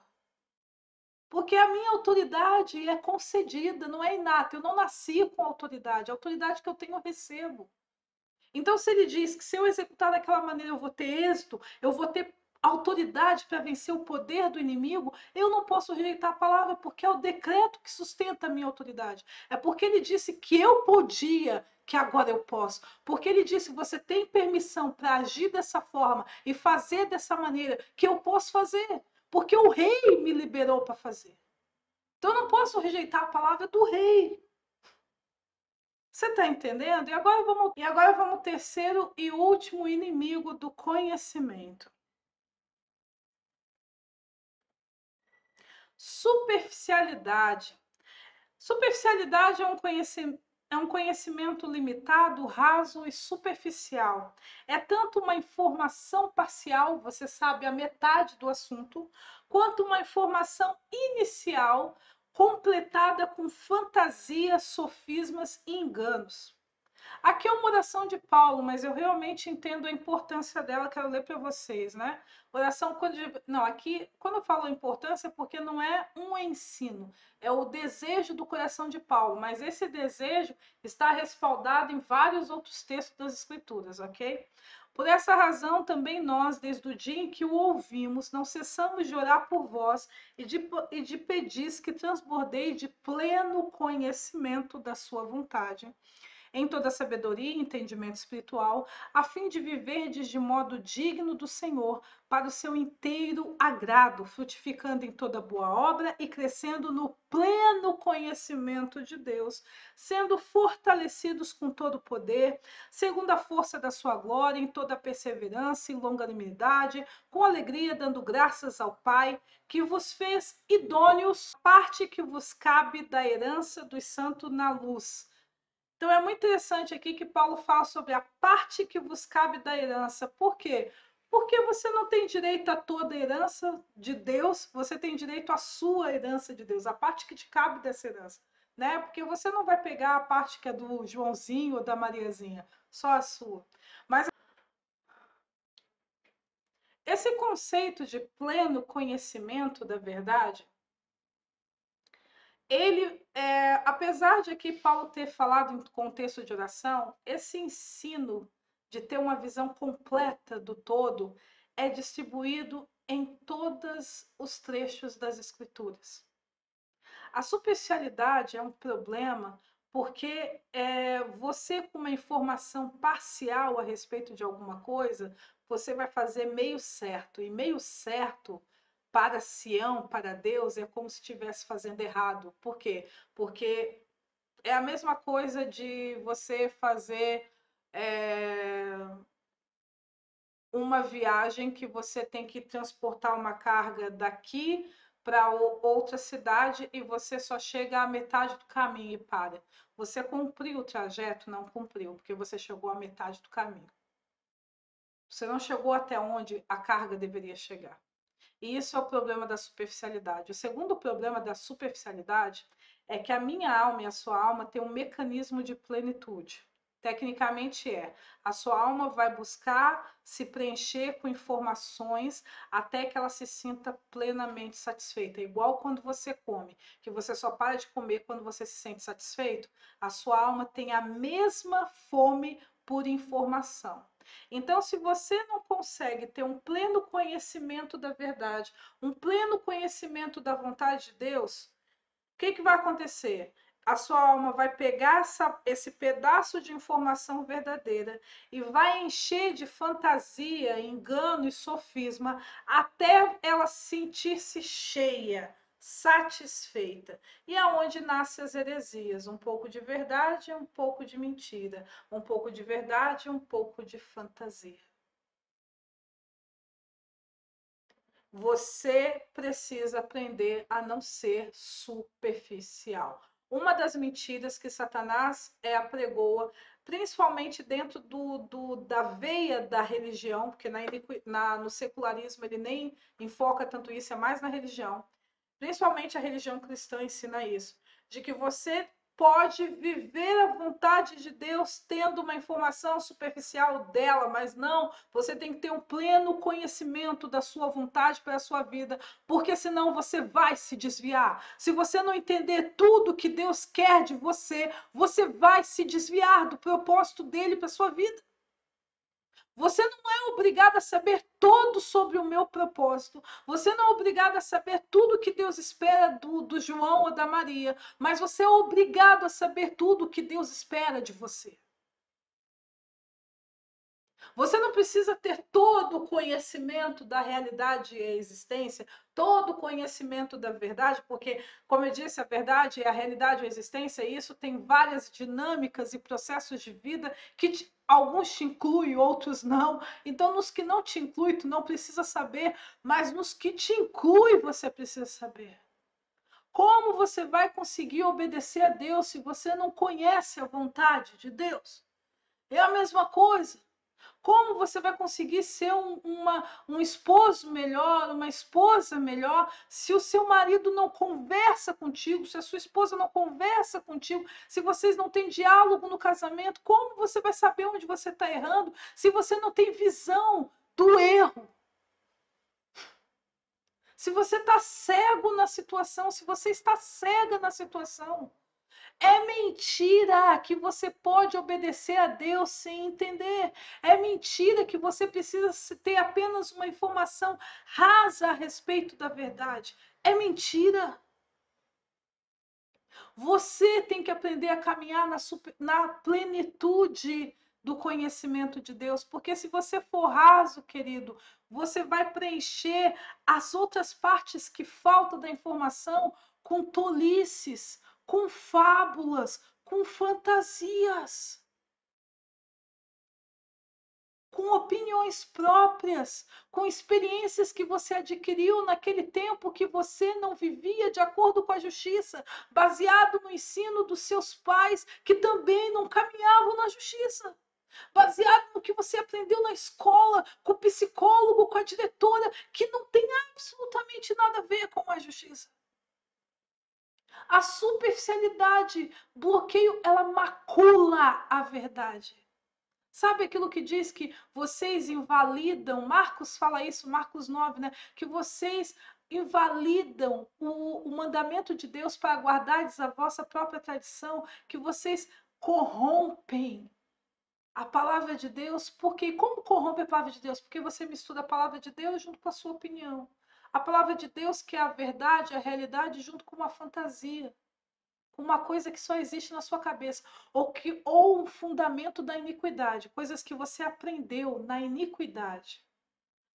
Porque a minha autoridade é concedida, não é inata. Eu não nasci com autoridade. A autoridade que eu tenho, eu recebo. Então, se ele diz que se eu executar daquela maneira eu vou ter êxito, eu vou ter autoridade para vencer o poder do inimigo, eu não posso rejeitar a palavra, porque é o decreto que sustenta a minha autoridade. É porque ele disse que eu podia, que agora eu posso. Porque ele disse que você tem permissão para agir dessa forma e fazer dessa maneira, que eu posso fazer. Porque o rei me liberou para fazer. Então eu não posso rejeitar a palavra do rei. Você está entendendo? E agora vamos ao terceiro e último inimigo do conhecimento. Superficialidade. Superficialidade é um conhecimento limitado, raso e superficial. É tanto uma informação parcial, você sabe a metade do assunto, quanto uma informação inicial, completada com fantasias, sofismas e enganos. Aqui é uma oração de Paulo, mas eu realmente entendo a importância dela, quero ler para vocês, né? Oração quando... Não, aqui, quando eu falo importância, é porque não é um ensino, é o desejo do coração de Paulo, mas esse desejo está respaldado em vários outros textos das Escrituras, ok? Por essa razão, também nós, desde o dia em que o ouvimos, não cessamos de orar por vós e de pedir que transbordeie de pleno conhecimento da sua vontade em toda sabedoria e entendimento espiritual, a fim de viverdes de modo digno do Senhor, para o seu inteiro agrado, frutificando em toda boa obra e crescendo no pleno conhecimento de Deus, sendo fortalecidos com todo o poder, segundo a força da sua glória, em toda perseverança e longanimidade, com alegria, dando graças ao Pai, que vos fez idôneos, parte que vos cabe da herança dos santos na luz. Então é muito interessante aqui que Paulo fala sobre a parte que vos cabe da herança. Por quê? Porque você não tem direito a toda a herança de Deus, você tem direito à sua herança de Deus, a parte que te cabe dessa herança. Né? Porque você não vai pegar a parte que é do Joãozinho ou da Mariazinha, só a sua. Mas esse conceito de pleno conhecimento da verdade, apesar de aqui Paulo ter falado em contexto de oração, esse ensino de ter uma visão completa do todo é distribuído em todos os trechos das Escrituras. A superficialidade é um problema porque você, com uma informação parcial a respeito de alguma coisa, você vai fazer meio certo. E meio certo para Sião, para Deus, é como se estivesse fazendo errado. Por quê? Porque é a mesma coisa de você fazer. uma viagem que você tem que transportar uma carga daqui para outra cidade e você só chega à metade do caminho e para. Você cumpriu o trajeto? Não cumpriu, porque você chegou à metade do caminho. Você não chegou até onde a carga deveria chegar. E isso é o problema da superficialidade. O segundo problema da superficialidade é que a minha alma e a sua alma têm um mecanismo de plenitude. Tecnicamente a sua alma vai buscar se preencher com informações até que ela se sinta plenamente satisfeita. Igual quando você come, que você só para de comer quando você se sente satisfeito. A sua alma tem a mesma fome por informação. Então, se você não consegue ter um pleno conhecimento da verdade, um pleno conhecimento da vontade de Deus, o que vai acontecer? A sua alma vai pegar esse pedaço de informação verdadeira e vai encher de fantasia, engano e sofisma até ela sentir-se cheia, satisfeita. E é onde nascem as heresias, um pouco de verdade e um pouco de mentira, um pouco de verdade e um pouco de fantasia. Você precisa aprender a não ser superficial. Uma das mentiras que Satanás apregoa, principalmente dentro da veia da religião, porque no secularismo ele nem enfoca tanto isso, é mais na religião. Principalmente a religião cristã ensina isso, de que você pode viver a vontade de Deus tendo uma informação superficial dela, mas não, você tem que ter um pleno conhecimento da sua vontade para a sua vida, porque senão você vai se desviar. Se você não entender tudo que Deus quer de você, você vai se desviar do propósito dele para a sua vida. Você não é obrigado a saber tudo sobre o meu propósito. Você não é obrigado a saber tudo que Deus espera do João ou da Maria. Mas você é obrigado a saber tudo que Deus espera de você. Você não precisa ter todo o conhecimento da realidade e a existência, todo o conhecimento da verdade, porque, como eu disse, a verdade é a realidade e a existência, e isso tem várias dinâmicas e processos de vida que alguns te incluem, outros não. Então, nos que não te incluem, tu não precisa saber, mas nos que te incluem, você precisa saber. Como você vai conseguir obedecer a Deus se você não conhece a vontade de Deus? É a mesma coisa. Como você vai conseguir ser um esposo melhor, uma esposa melhor, se o seu marido não conversa contigo, se a sua esposa não conversa contigo, se vocês não têm diálogo no casamento? Como você vai saber onde você está errando se você não tem visão do erro? Se você está cego na situação, se você está cega na situação. É mentira que você pode obedecer a Deus sem entender. É mentira que você precisa ter apenas uma informação rasa a respeito da verdade. É mentira. Você tem que aprender a caminhar na plenitude do conhecimento de Deus, porque se você for raso, querido, você vai preencher as outras partes que faltam da informação com tolices, com fábulas, com fantasias, com opiniões próprias, com experiências que você adquiriu naquele tempo que você não vivia de acordo com a justiça, baseado no ensino dos seus pais, que também não caminhavam na justiça. Baseado no que você aprendeu na escola, com o psicólogo, com a diretora, que não tem absolutamente nada a ver com a justiça. A superficialidade, bloqueio, ela macula a verdade. Sabe aquilo que diz que vocês invalidam? Marcos fala isso, Marcos 9, né? Que vocês invalidam o mandamento de Deus para guardardes a vossa própria tradição, que vocês corrompem a palavra de Deus. Porque como corrompe a palavra de Deus? Porque você mistura a palavra de Deus junto com a sua opinião. A palavra de Deus, que é a verdade, a realidade, junto com uma fantasia, uma coisa que só existe na sua cabeça, ou um fundamento da iniquidade, coisas que você aprendeu na iniquidade,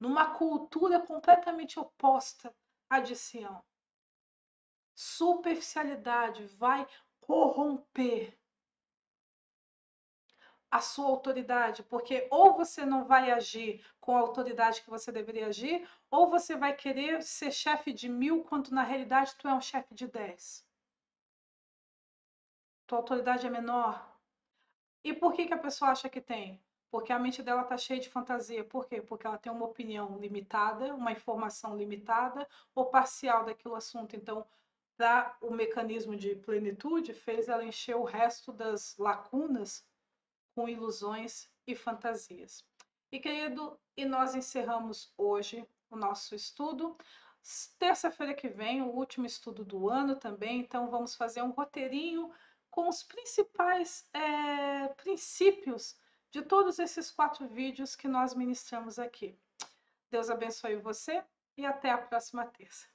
numa cultura completamente oposta à de Sião. Superficialidade vai corromper a sua autoridade, porque ou você não vai agir com a autoridade que você deveria agir, ou você vai querer ser chefe de 1000, quando na realidade tu é um chefe de 10. Tua autoridade é menor. E por que a pessoa acha que tem? Porque a mente dela está cheia de fantasia. Por quê? Porque ela tem uma opinião limitada, uma informação limitada ou parcial daquele assunto. Então, para o mecanismo de plenitude, fez ela encher o resto das lacunas com ilusões e fantasias. E querido, e nós encerramos hoje o nosso estudo. Terça-feira que vem, o último estudo do ano também, então vamos fazer um roteirinho com os principais princípios de todos esses 4 vídeos que nós ministramos aqui. Deus abençoe você e até a próxima terça.